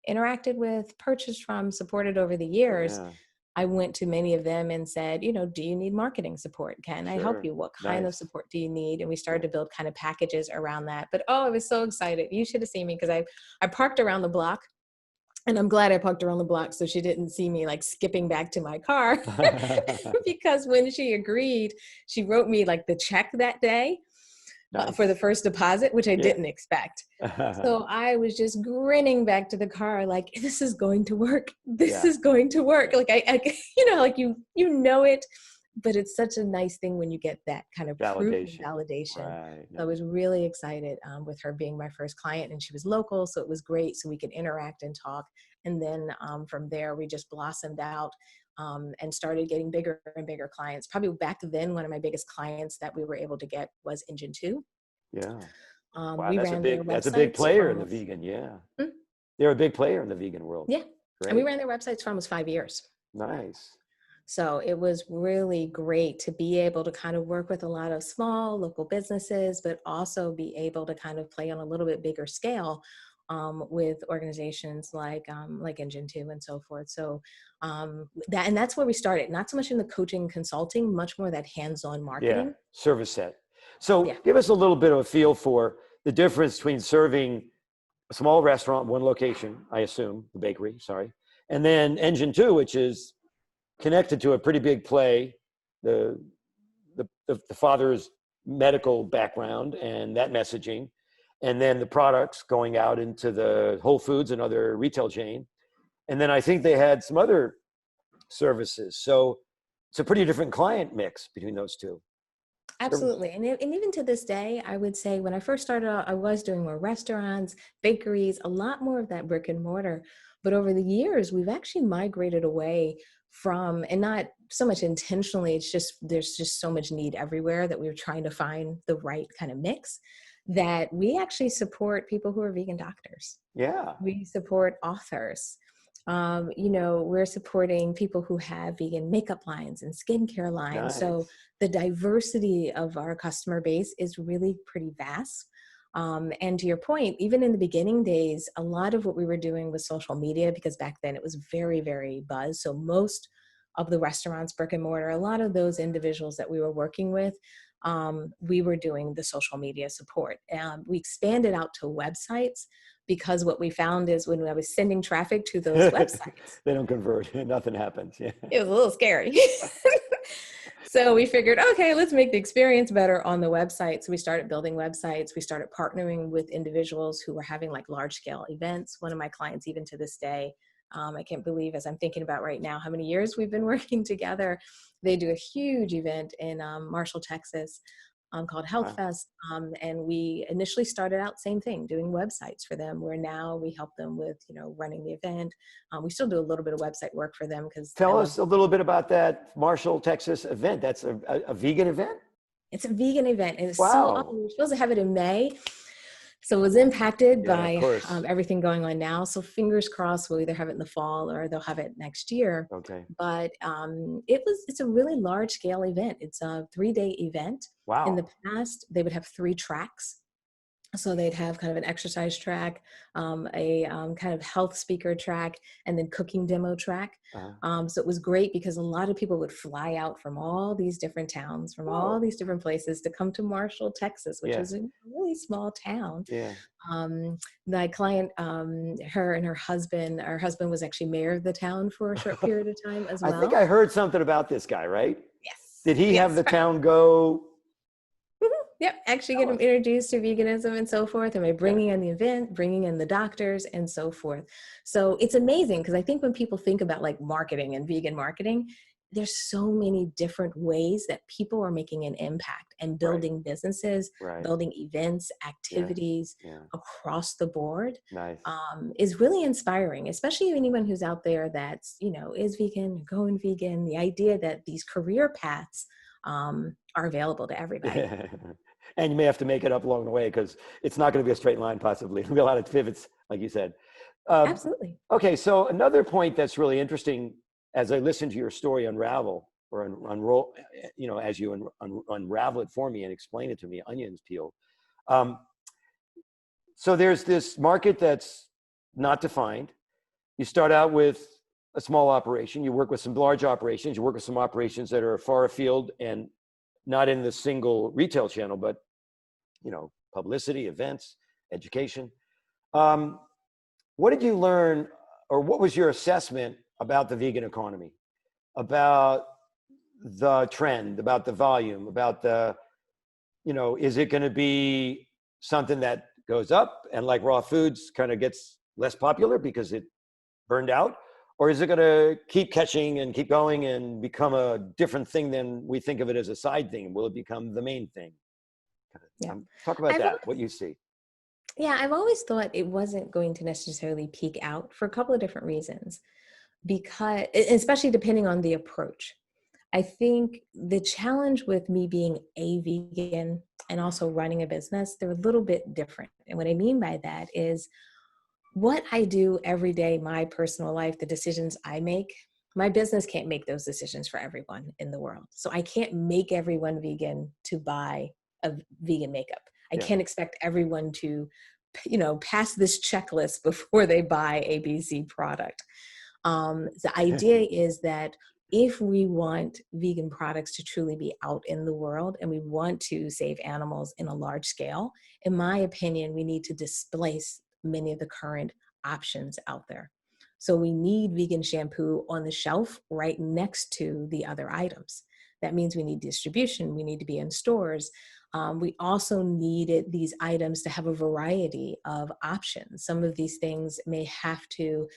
Speaker 8: interacted with, purchased from, supported over the years. Yeah. I went to many of them and said, do you need marketing support? Can I help you? What kind of support do you need? And we started to build kind of packages around that. But I was so excited. You should have seen me because I parked around the block. And I'm glad I parked around the block so she didn't see me like skipping back to my car because when she agreed, she wrote me like the check that day for the first deposit, which I didn't expect. So I was just grinning back to the car like, this is going to work. This is going to work. Like I like you know it, but it's such a nice thing when you get that kind of validation.
Speaker 7: Right.
Speaker 8: So I was really excited with her being my first client, and she was local, so it was great. So we could interact and talk. And then from there, we just blossomed out and started getting bigger and bigger clients. Probably back then, one of my biggest clients that we were able to get was Engine 2.
Speaker 7: Yeah.
Speaker 8: Wow,
Speaker 7: that's a big player in the vegan. Yeah. Hmm? They're a big player in the vegan world.
Speaker 8: Yeah.
Speaker 7: Great.
Speaker 8: And we ran their websites for almost 5 years.
Speaker 7: Nice.
Speaker 8: So it was really great to be able to kind of work with a lot of small local businesses, but also be able to kind of play on a little bit bigger scale with organizations like Engine 2 and so forth. So that's where we started, not so much in the coaching consulting, much more that hands-on marketing.
Speaker 7: Yeah, service set. So give us a little bit of a feel for the difference between serving a small restaurant, one location, I assume, the bakery, and then Engine 2, which is connected to a pretty big play, the father's medical background and that messaging, and then the products going out into the Whole Foods and other retail chain. And then I think they had some other services. So it's a pretty different client mix between those two.
Speaker 8: Absolutely. And even to this day, I would say when I first started out, I was doing more restaurants, bakeries, a lot more of that brick and mortar. But over the years, we've actually migrated away from, and not so much intentionally, it's just, there's just so much need everywhere that we're trying to find the right kind of mix, that we actually support people who are vegan doctors.
Speaker 7: Yeah.
Speaker 8: We support authors. We're supporting people who have vegan makeup lines and skincare lines. So
Speaker 7: Nice.
Speaker 8: the diversity of our customer base is really pretty vast. And to your point, even in the beginning days, a lot of what we were doing was social media, because back then it was very, very buzz. So most of the restaurants, brick and mortar, a lot of those individuals that we were working with, we were doing the social media support. We expanded out to websites, because what we found is when I was sending traffic to those websites,
Speaker 7: They don't convert. Nothing happens. Yeah.
Speaker 8: it was a little scary. So we figured, okay, let's make the experience better on the website. So we started building websites. We started partnering with individuals who were having like large scale events. One of my clients, even to this day, I can't believe, as I'm thinking about right now, how many years we've been working together. They do a huge event in Marshall, Texas, called Health
Speaker 7: Wow.
Speaker 8: Fest. And we initially started out same thing, doing websites for them, where now we help them with, running the event. We still do a little bit of website work for them, because
Speaker 7: Tell us a little bit about that Marshall, Texas event. That's a vegan event?
Speaker 8: it's a vegan event, and it's so
Speaker 7: Wow.
Speaker 8: awesome. We're supposed to have it in May. So it was impacted
Speaker 7: Yeah, of
Speaker 8: by
Speaker 7: course.
Speaker 8: everything going on now. So fingers crossed, we'll either have it in the fall or they'll have it next year.
Speaker 7: Okay.
Speaker 8: But it's a really large scale event. It's a 3-day event. In the
Speaker 7: Wow.
Speaker 8: past, they would have 3 tracks. So they'd have kind of an exercise track, a kind of health speaker track, and then cooking demo track. So it was great because a lot of people would fly out from all these different towns, from all these different places, to come to Marshall, Texas, which
Speaker 7: Yeah.
Speaker 8: is a really small town.
Speaker 7: Yeah.
Speaker 8: My client, her and her husband was actually mayor of the town for a short period of time as well.
Speaker 7: I think I heard something about this guy, right?
Speaker 8: Yes.
Speaker 7: Did he have
Speaker 8: Yes.
Speaker 7: the town go?
Speaker 8: Yep, actually get them introduced to veganism and so forth, and by bringing in the event, bringing in the doctors and so forth. So it's amazing, because I think when people think about like marketing and vegan marketing, there's so many different ways that people are making an impact and building businesses,
Speaker 7: Right.
Speaker 8: building events, activities
Speaker 7: Yeah.
Speaker 8: across the board.
Speaker 7: Nice.
Speaker 8: Is really inspiring, especially anyone who's out there that's, is vegan, going vegan, the idea that these career paths are available to everybody.
Speaker 7: And you may have to make it up along the way, because it's not going to be a straight line, possibly. There'll be a lot of pivots, like you said.
Speaker 8: Absolutely.
Speaker 7: Okay, so another point that's really interesting, as I listen to your story unravel, or unroll, as you unravel it for me and explain it to me, onions peel. So there's this market that's not defined. You start out with a small operation. You work with some large operations. You work with some operations that are far afield and not in the single retail channel, but publicity, events, education. What did you learn, or what was your assessment about the vegan economy, about the trend, about the volume, about the, is it going to be something that goes up and, like raw foods, kind of gets less popular because it burned out? Or is it going to keep catching and keep going and become a different thing than we think of it as a side thing? Will it become the main thing?
Speaker 8: Yeah.
Speaker 7: Talk about that, what you see.
Speaker 8: Yeah, I've always thought it wasn't going to necessarily peak out for a couple of different reasons, because, especially depending on the approach. I think the challenge with me being a vegan and also running a business, they're a little bit different. And what I mean by that is, what I do every day, my personal life, the decisions I make, my business can't make those decisions for everyone in the world. So I can't make everyone vegan to buy a vegan makeup. I can't expect everyone to, pass this checklist before they buy a BC product. The idea is that if we want vegan products to truly be out in the world, and we want to save animals in a large scale, in my opinion, we need to displace many of the current options out there. So we need vegan shampoo on the shelf right next to the other items. That means we need distribution. We need to be in stores. We also needed these items to have a variety of options. Some of these things may have to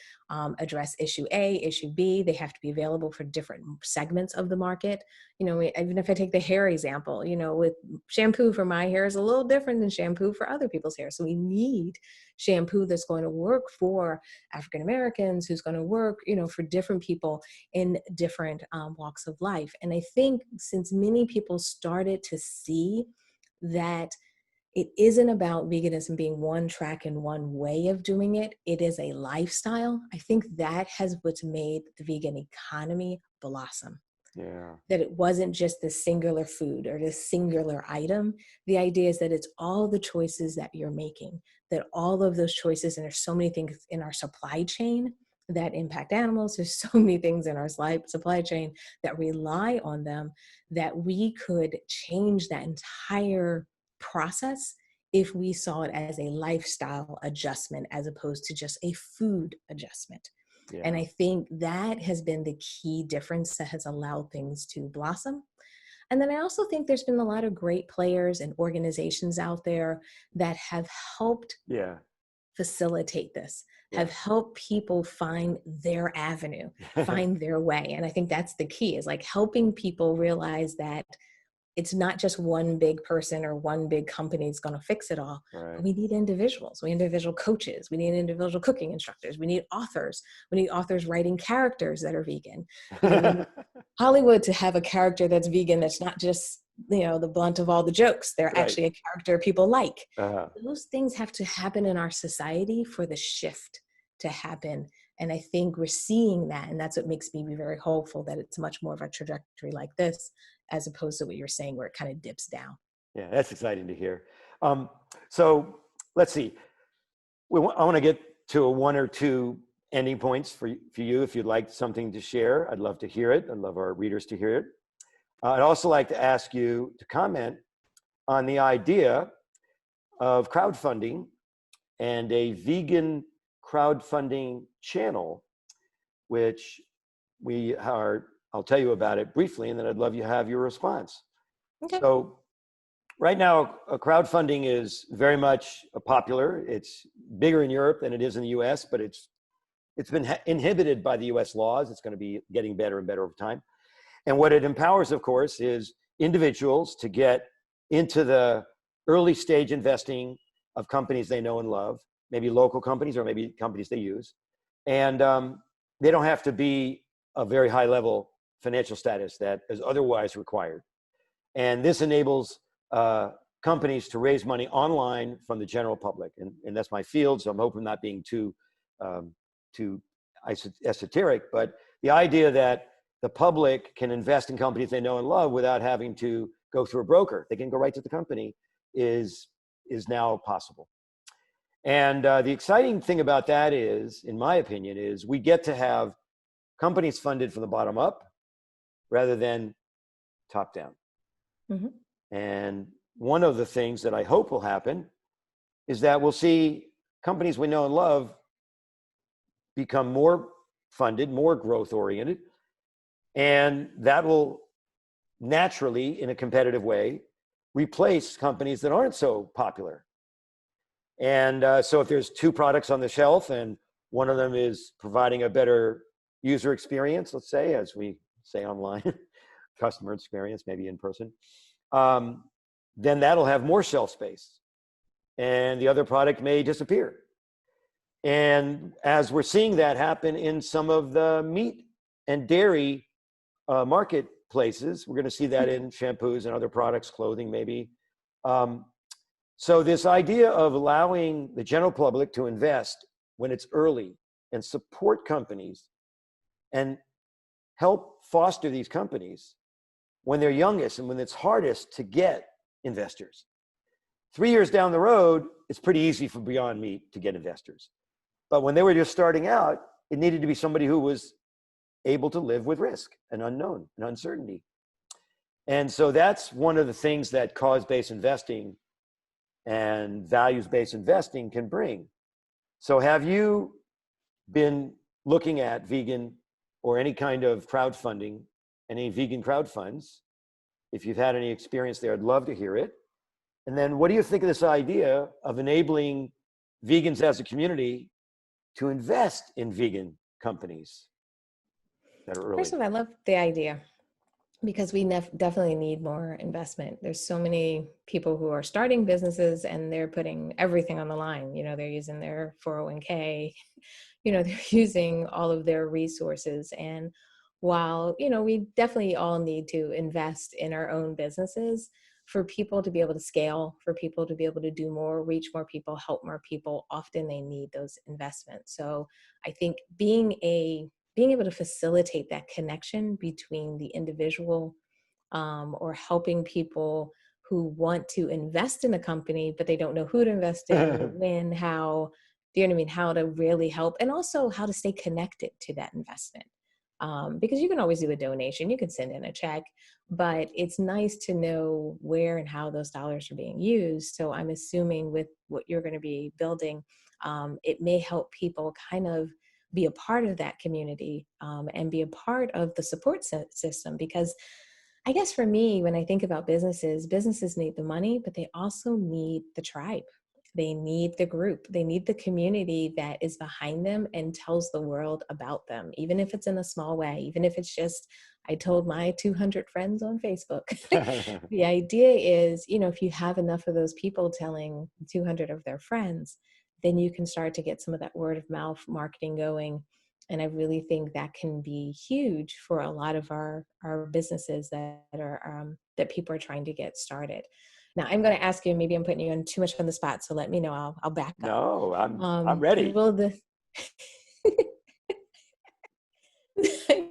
Speaker 8: address issue A, issue B. They have to be available for different segments of the market. Even if I take the hair example, with shampoo for my hair is a little different than shampoo for other people's hair. So we need shampoo that's going to work for African Americans, who's going to work, for different people in different walks of life. And I think since many people started to see that it isn't about veganism being one track and one way of doing it. It is a lifestyle. I think that has what's made the vegan economy blossom.
Speaker 7: Yeah.
Speaker 8: That it wasn't just the singular food or the singular item. The idea is that it's all the choices that you're making, that all of those choices, and there's so many things in our supply chain that impact animals. There's so many things in our supply chain that rely on them, that we could change that entire process if we saw it as a lifestyle adjustment as opposed to just a food adjustment.
Speaker 7: Yeah.
Speaker 8: And I think that has been the key difference that has allowed things to blossom. And then I also think there's been a lot of great players and organizations out there that have helped
Speaker 7: Yeah.
Speaker 8: facilitate this,
Speaker 7: Yeah.
Speaker 8: have helped people find their avenue, find their way. And I think that's the key, is like helping people realize that it's not just one big person or one big company that's going to fix it all.
Speaker 7: Right.
Speaker 8: We need individuals. We need individual coaches. We need individual cooking instructors. We need authors. We need authors writing characters that are vegan. We need Hollywood to have a character that's vegan, that's not just, the blunt of all the jokes. They're
Speaker 7: Right.
Speaker 8: actually a character people like.
Speaker 7: Uh-huh.
Speaker 8: Those things have to happen in our society for the shift to happen. And I think we're seeing that. And that's what makes me be very hopeful that it's much more of a trajectory like this, as opposed to what you're saying, where it kind of dips down.
Speaker 7: Yeah, that's exciting to hear. So let's see. I want to get to a one or two ending points for you. If you'd like something to share, I'd love to hear it. I'd love our readers to hear it. I'd also like to ask you to comment on the idea of crowdfunding and a vegan crowdfunding channel, which I'll tell you about it briefly, and then I'd love you to have your response.
Speaker 8: Okay.
Speaker 7: So right now, crowdfunding is very much popular. It's bigger in Europe than it is in the US, but it's been inhibited by the US laws. It's going to be getting better and better over time. And what it empowers, of course, is individuals to get into the early stage investing of companies they know and love, maybe local companies or maybe companies they use. And they don't have to be a very high level financial status that is otherwise required. And this enables companies to raise money online from the general public. And that's my field, so I'm hoping I'm not being too esoteric, but the idea that the public can invest in companies they know and love without having to go through a broker. They can go right to the company is now possible. And the exciting thing about that is, in my opinion, is we get to have companies funded from the bottom up rather than top down.
Speaker 8: Mm-hmm.
Speaker 7: And one of the things that I hope will happen is that we'll see companies we know and love become more funded, more growth oriented, and that will naturally, in a competitive way, replace companies that aren't so popular. And so if there's two products on the shelf and one of them is providing a better user experience, let's say, as we say online, customer experience, maybe in person, then that'll have more shelf space and the other product may disappear. And as we're seeing that happen in some of the meat and dairy marketplaces, we're going to see that in shampoos and other products, clothing maybe. So this idea of allowing the general public to invest when it's early and support companies and help foster these companies when they're youngest and when it's hardest to get investors. 3 years down the road, it's pretty easy for Beyond Meat to get investors. But when they were just starting out, it needed to be somebody who was able to live with risk and unknown and uncertainty. And so that's one of the things that cause-based investing and values-based investing can bring. So have you been looking at vegan or any kind of crowdfunding, any vegan crowd funds? If you've had any experience there, I'd love to hear it. And then what do you think of this idea of enabling vegans as a community to invest in vegan companies that are early?
Speaker 8: First of all, I love the idea because we definitely need more investment. There's so many people who are starting businesses and they're putting everything on the line. They're using their 401k, they're using all of their resources. And while, we definitely all need to invest in our own businesses, for people to be able to scale, for people to be able to do more, reach more people, help more people, often they need those investments. So I think being able to facilitate that connection between the individual or helping people who want to invest in a company, but they don't know who to invest in, when, how, do you know what I mean? How to really help, and also how to stay connected to that investment. Because you can always do a donation, you can send in a check, but it's nice to know where and how those dollars are being used. So I'm assuming with what you're going to be building, it may help people kind of be a part of that community and be a part of the support system. Because I guess for me, when I think about businesses need the money, but they also need the tribe. They need the group. They need the community that is behind them and tells the world about them, even if it's in a small way, even if it's just, I told my 200 friends on Facebook. The idea is, if you have enough of those people telling 200 of their friends, then you can start to get some of that word of mouth marketing going. And I really think that can be huge for a lot of our businesses that are that people are trying to get started. Now, I'm going to ask you, maybe I'm putting you on too much on the spot, so let me know. I'll back up.
Speaker 7: No, I'm ready.
Speaker 8: Will the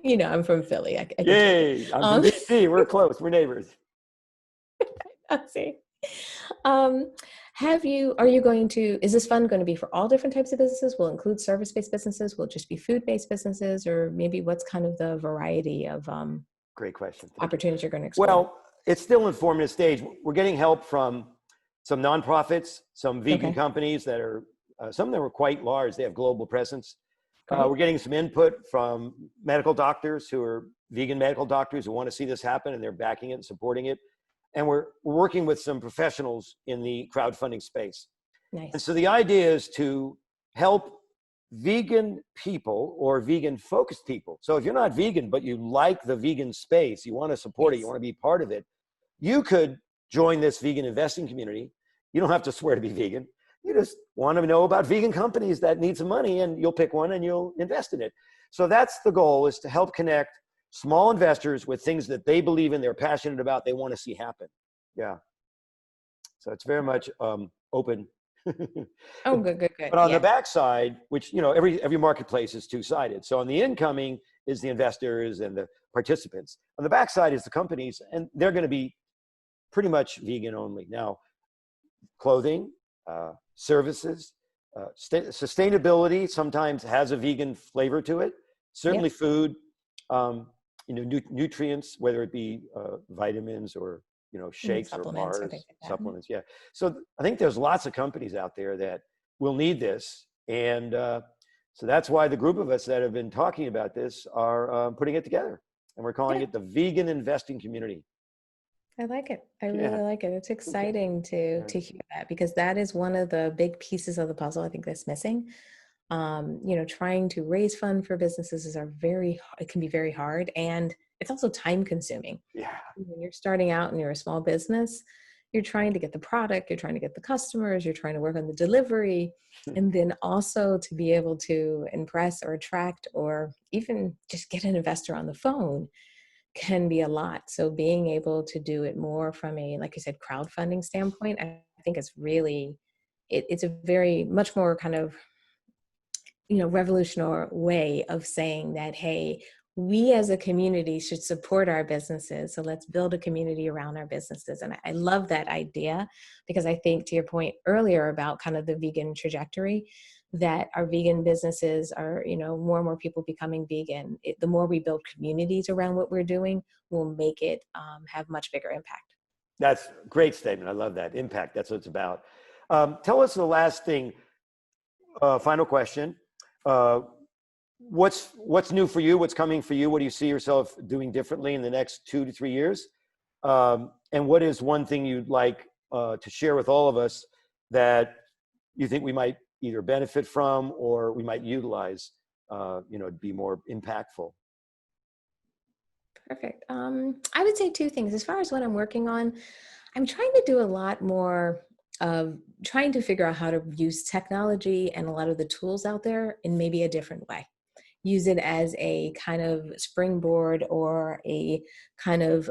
Speaker 8: I'm from Philly. I can
Speaker 7: Yay! I'm from DC. We're close. We're neighbors.
Speaker 8: I'll see. Are you going to, is this fund going to be for all different types of businesses? Will it include service-based businesses? Will it just be food-based businesses? Or maybe what's kind of the variety of
Speaker 7: Great question.
Speaker 8: opportunities you're going to explore?
Speaker 7: Well, it's still in formative stage. We're getting help from some nonprofits, some vegan companies that are, some of them are quite large. They have global presence. We're getting some input from medical doctors who are vegan medical doctors who want to see this happen, and they're backing it and supporting it. And we're working with some professionals in the crowdfunding space.
Speaker 8: Nice.
Speaker 7: And so the idea is to help vegan people or vegan focused people. So if you're not vegan, but you like the vegan space, you want to support it, you want to be part of it, you could join this vegan investing community. You don't have to swear to be vegan. You just want to know about vegan companies that need some money, and you'll pick one and you'll invest in it. So that's the goal, is to help connect small investors with things that they believe in, they're passionate about, they want to see happen. Yeah. So it's very much open.
Speaker 8: Oh, good.
Speaker 7: But on the backside, which, every marketplace is two-sided. So on the incoming is the investors and the participants. On the backside is the companies, and they're going to be pretty much vegan only. Now, clothing, services, sustainability sometimes has a vegan flavor to it. Certainly food, nutrients, whether it be vitamins or shakes or bars, supplements. Yeah. So I think there's lots of companies out there that will need this, and so that's why the group of us that have been talking about this are putting it together, and we're calling it the Vegan Investing Community.
Speaker 8: I like it. I really like it. It's exciting to hear that, because that is one of the big pieces of the puzzle I think that's missing. Trying to raise fund for businesses it can be very hard, and it's also time consuming.
Speaker 7: Yeah.
Speaker 8: When you're starting out and you're a small business, you're trying to get the product, you're trying to get the customers, you're trying to work on the delivery, and then also to be able to impress or attract or even just get an investor on the phone can be a lot. So being able to do it more from a, like you said, crowdfunding standpoint, I think it's really, it's a very much more kind of, revolutionary way of saying that, hey, we as a community should support our businesses. So let's build a community around our businesses. And I love that idea, because I think, to your point earlier about kind of the vegan trajectory, that our vegan businesses are, more and more people becoming vegan. The more we build communities around what we're doing, will make it have much bigger impact.
Speaker 7: That's a great statement. I love that. Impact, that's what it's about. Tell us the last thing, final question. What's new for you? What's coming for you? What do you see yourself doing differently in the next 2 to 3 years? And what is one thing you'd like to share with all of us that you think we might either benefit from or we might utilize, to be more impactful?
Speaker 8: Perfect. I would say 2 things. As far as what I'm working on, I'm trying to do a lot more of trying to figure out how to use technology and a lot of the tools out there in maybe a different way. Use it as a kind of springboard or a kind of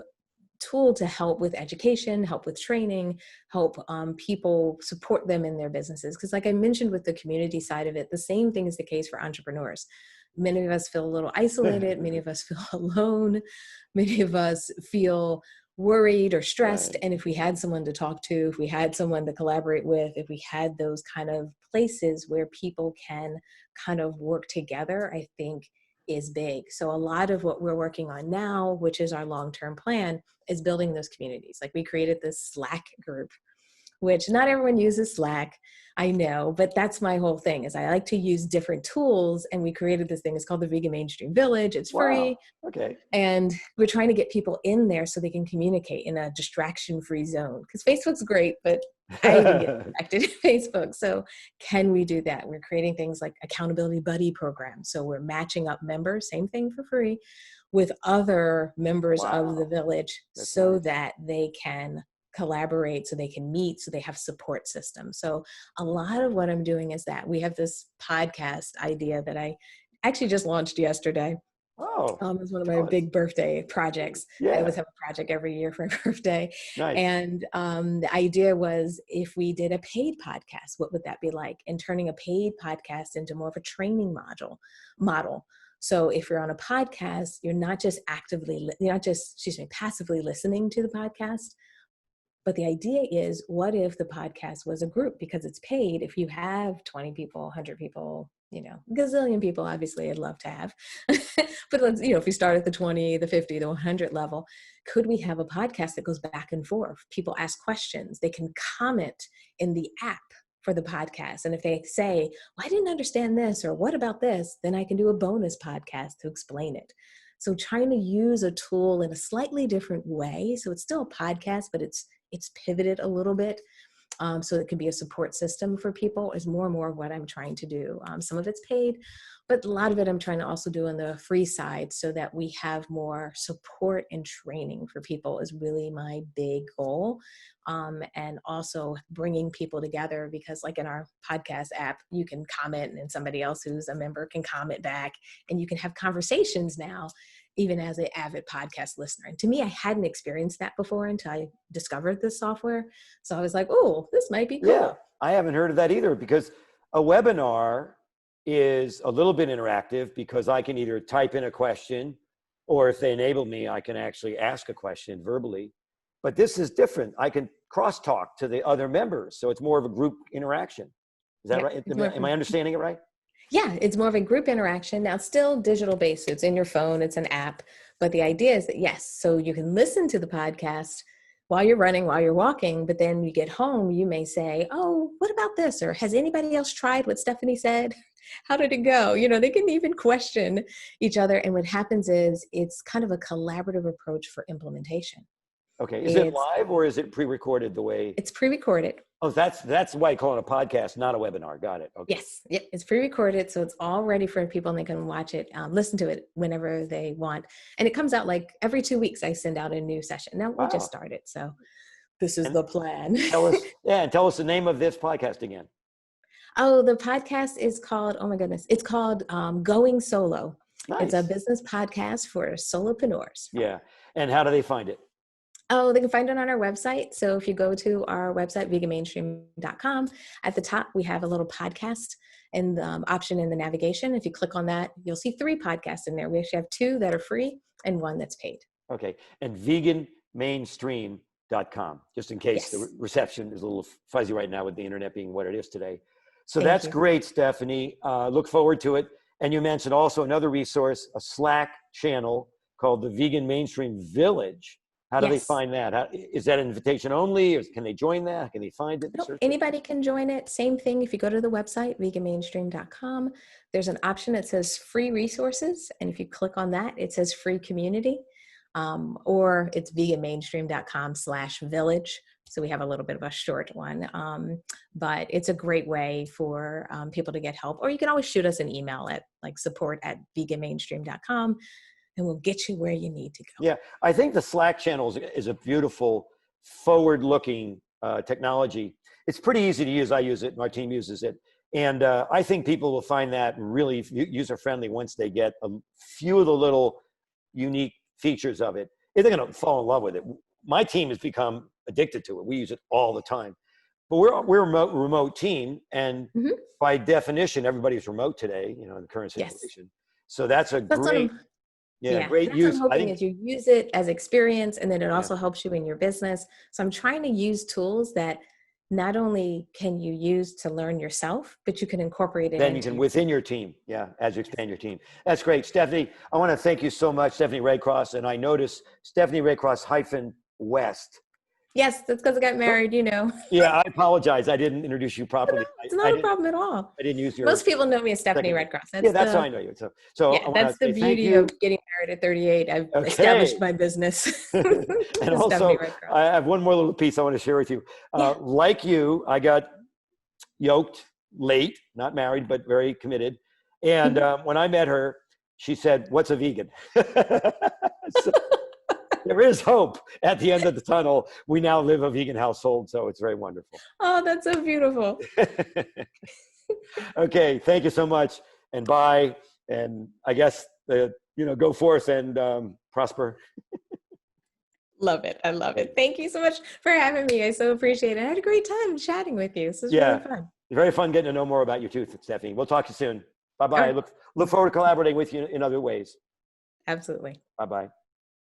Speaker 8: tool to help with education, help with training, help people support them in their businesses. Because like I mentioned with the community side of it, the same thing is the case for entrepreneurs. Many of us feel a little isolated. Many of us feel alone. Many of us feel worried or stressed. And if we had someone to talk to, if we had someone to collaborate with, if we had those kind of places where people can kind of work together, I think is big. So a lot of what we're working on now, which is our long-term plan, is building those communities. Like we created this Slack group, which not everyone uses Slack, I know, but that's my whole thing is I like to use different tools. And we created this thing, it's called the Vegan Mainstream Village. It's free.
Speaker 7: Wow. Okay.
Speaker 8: And we're trying to get people in there so they can communicate in a distraction-free zone. Because Facebook's great, but I even get distracted in Facebook. So can we do that? We're creating things like accountability buddy programs. So we're matching up members, same thing for free, with other members of the village so that they can collaborate, so they can meet, so they have support systems. So a lot of what I'm doing is that we have this podcast idea that I actually just launched yesterday. It's one of my big birthday projects. I always have a project every year for my birthday.
Speaker 7: Nice.
Speaker 8: And the idea was if we did a paid podcast, what would that be like? And turning a paid podcast into more of a training model. So if you're on a podcast, you're not just passively listening to the podcast. But the idea is, what if the podcast was a group? Because it's paid. If you have 20 people, 100 people, gazillion people, obviously I'd love to have. But let's, if we start at the 20, the 50, the 100 level, could we have a podcast that goes back and forth? People ask questions. They can comment in the app for the podcast. And if they say, well, I didn't understand this, or what about this? Then I can do a bonus podcast to explain it. So trying to use a tool in a slightly different way. So it's still a podcast, but it's pivoted a little bit. So it can be a support system for people is more and more what I'm trying to do. Some of it's paid, but a lot of it I'm trying to also do on the free side so that we have more support and training for people is really my big goal. And also bringing people together, because like in our podcast app, you can comment and somebody else who's a member can comment back, and you can have conversations now, even as an avid podcast listener. And to me, I hadn't experienced that before until I discovered this software. So I was like, oh, this might be cool.
Speaker 7: Yeah, I haven't heard of that either, because a webinar is a little bit interactive because I can either type in a question, or if they enable me, I can actually ask a question verbally. But this is different. I can crosstalk to the other members. So it's more of a group interaction. Is that right? Am I understanding it right?
Speaker 8: Yeah, it's more of a group interaction. Now, it's still digital based. It's in your phone. It's an app. But the idea is that, yes, so you can listen to the podcast while you're running, while you're walking. But then you get home, you may say, oh, what about this? Or has anybody else tried what Stephanie said? How did it go? They can even question each other. And what happens is it's kind of a collaborative approach for implementation.
Speaker 7: Okay. Is it live or is it pre-recorded the way?
Speaker 8: It's pre-recorded.
Speaker 7: Oh, that's why I call it a podcast, not a webinar. Got it. Okay.
Speaker 8: Yes. Yep. It's pre-recorded. So it's all ready for people and they can watch it, listen to it whenever they want. And it comes out like every 2 weeks, I send out a new session. Now we just started. So this is the plan.
Speaker 7: Tell us the name of this podcast again.
Speaker 8: Oh, the podcast is called, oh my goodness. It's called Going Solo.
Speaker 7: Nice.
Speaker 8: It's a business podcast for solopreneurs.
Speaker 7: Yeah. And how do they find it?
Speaker 8: Oh, they can find it on our website. So if you go to our website, veganmainstream.com, at the top, we have a little podcast and option in the navigation. If you click on that, you'll see 3 podcasts in there. We actually have 2 that are free and 1 that's paid.
Speaker 7: Okay. And veganmainstream.com, just in case the reception is a little fuzzy right now with the internet being what it is today. So that's great, Stephanie. Look forward to it. And you mentioned also another resource, a Slack channel called the Vegan Mainstream Village. How do they find that? Is that invitation only, or can they join that? Can they find it?
Speaker 8: Nope, anybody can join it. Same thing. If you go to the website, veganmainstream.com, there's an option that says free resources. And if you click on that, it says free community, or it's veganmainstream.com/village. So we have a little bit of a short one, but it's a great way for people to get help. Or you can always shoot us an email at support@veganmainstream.com. and we'll get you where you need to go.
Speaker 7: Yeah, I think the Slack channel is a beautiful, forward-looking technology. It's pretty easy to use. I use it. My team uses it. And I think people will find that really user-friendly once they get a few of the little unique features of it. They're going to fall in love with it my team has become addicted to it. We use it all the time. But we're a remote team, and
Speaker 8: Mhm.
Speaker 7: by definition, everybody's remote today, in the current
Speaker 8: Yes.
Speaker 7: situation. So that's a
Speaker 8: That's what
Speaker 7: great, great
Speaker 8: that's what
Speaker 7: use.
Speaker 8: I'm
Speaker 7: I
Speaker 8: hoping
Speaker 7: think,
Speaker 8: is you use it as experience, and then it
Speaker 7: yeah.
Speaker 8: also helps you in your business. So I'm trying to use tools that not only can you use to learn yourself, but you can incorporate it
Speaker 7: Then you
Speaker 8: into
Speaker 7: can
Speaker 8: your
Speaker 7: within
Speaker 8: team.
Speaker 7: your team, as you expand your team. That's great, Stephanie. I want to thank you so much, Stephanie Redcross. And I noticed Stephanie Redcross -West.
Speaker 8: Yes, that's because I got married,
Speaker 7: Yeah, I apologize. I didn't introduce you properly.
Speaker 8: It's not a problem at all.
Speaker 7: I didn't use your.
Speaker 8: Most people know me as Stephanie
Speaker 7: second name.
Speaker 8: Redcross.
Speaker 7: Yeah, that's how I know you. So I want
Speaker 8: That's
Speaker 7: to
Speaker 8: the
Speaker 7: say thank
Speaker 8: beauty
Speaker 7: you.
Speaker 8: of getting married at 38. I've
Speaker 7: Okay.
Speaker 8: established my business.
Speaker 7: And
Speaker 8: Stephanie
Speaker 7: also,
Speaker 8: Redcross.
Speaker 7: I have one more little piece I want to share with you. Like you, I got yoked late, not married, but very committed. And when I met her, she said, "What's a vegan?" So there is hope at the end of the tunnel. We now live a vegan household, so it's very wonderful.
Speaker 8: Oh, that's so beautiful.
Speaker 7: Okay, thank you so much, and bye. And I guess go forth and prosper.
Speaker 8: Love it. I love it. Thank you so much for having me. I so appreciate it. I had a great time chatting with you. This was really fun.
Speaker 7: Very fun getting to know more about you too, Stephanie. We'll talk to you soon. Bye bye.
Speaker 8: All right.
Speaker 7: Look forward to collaborating with you in other ways.
Speaker 8: Absolutely.
Speaker 7: Bye bye.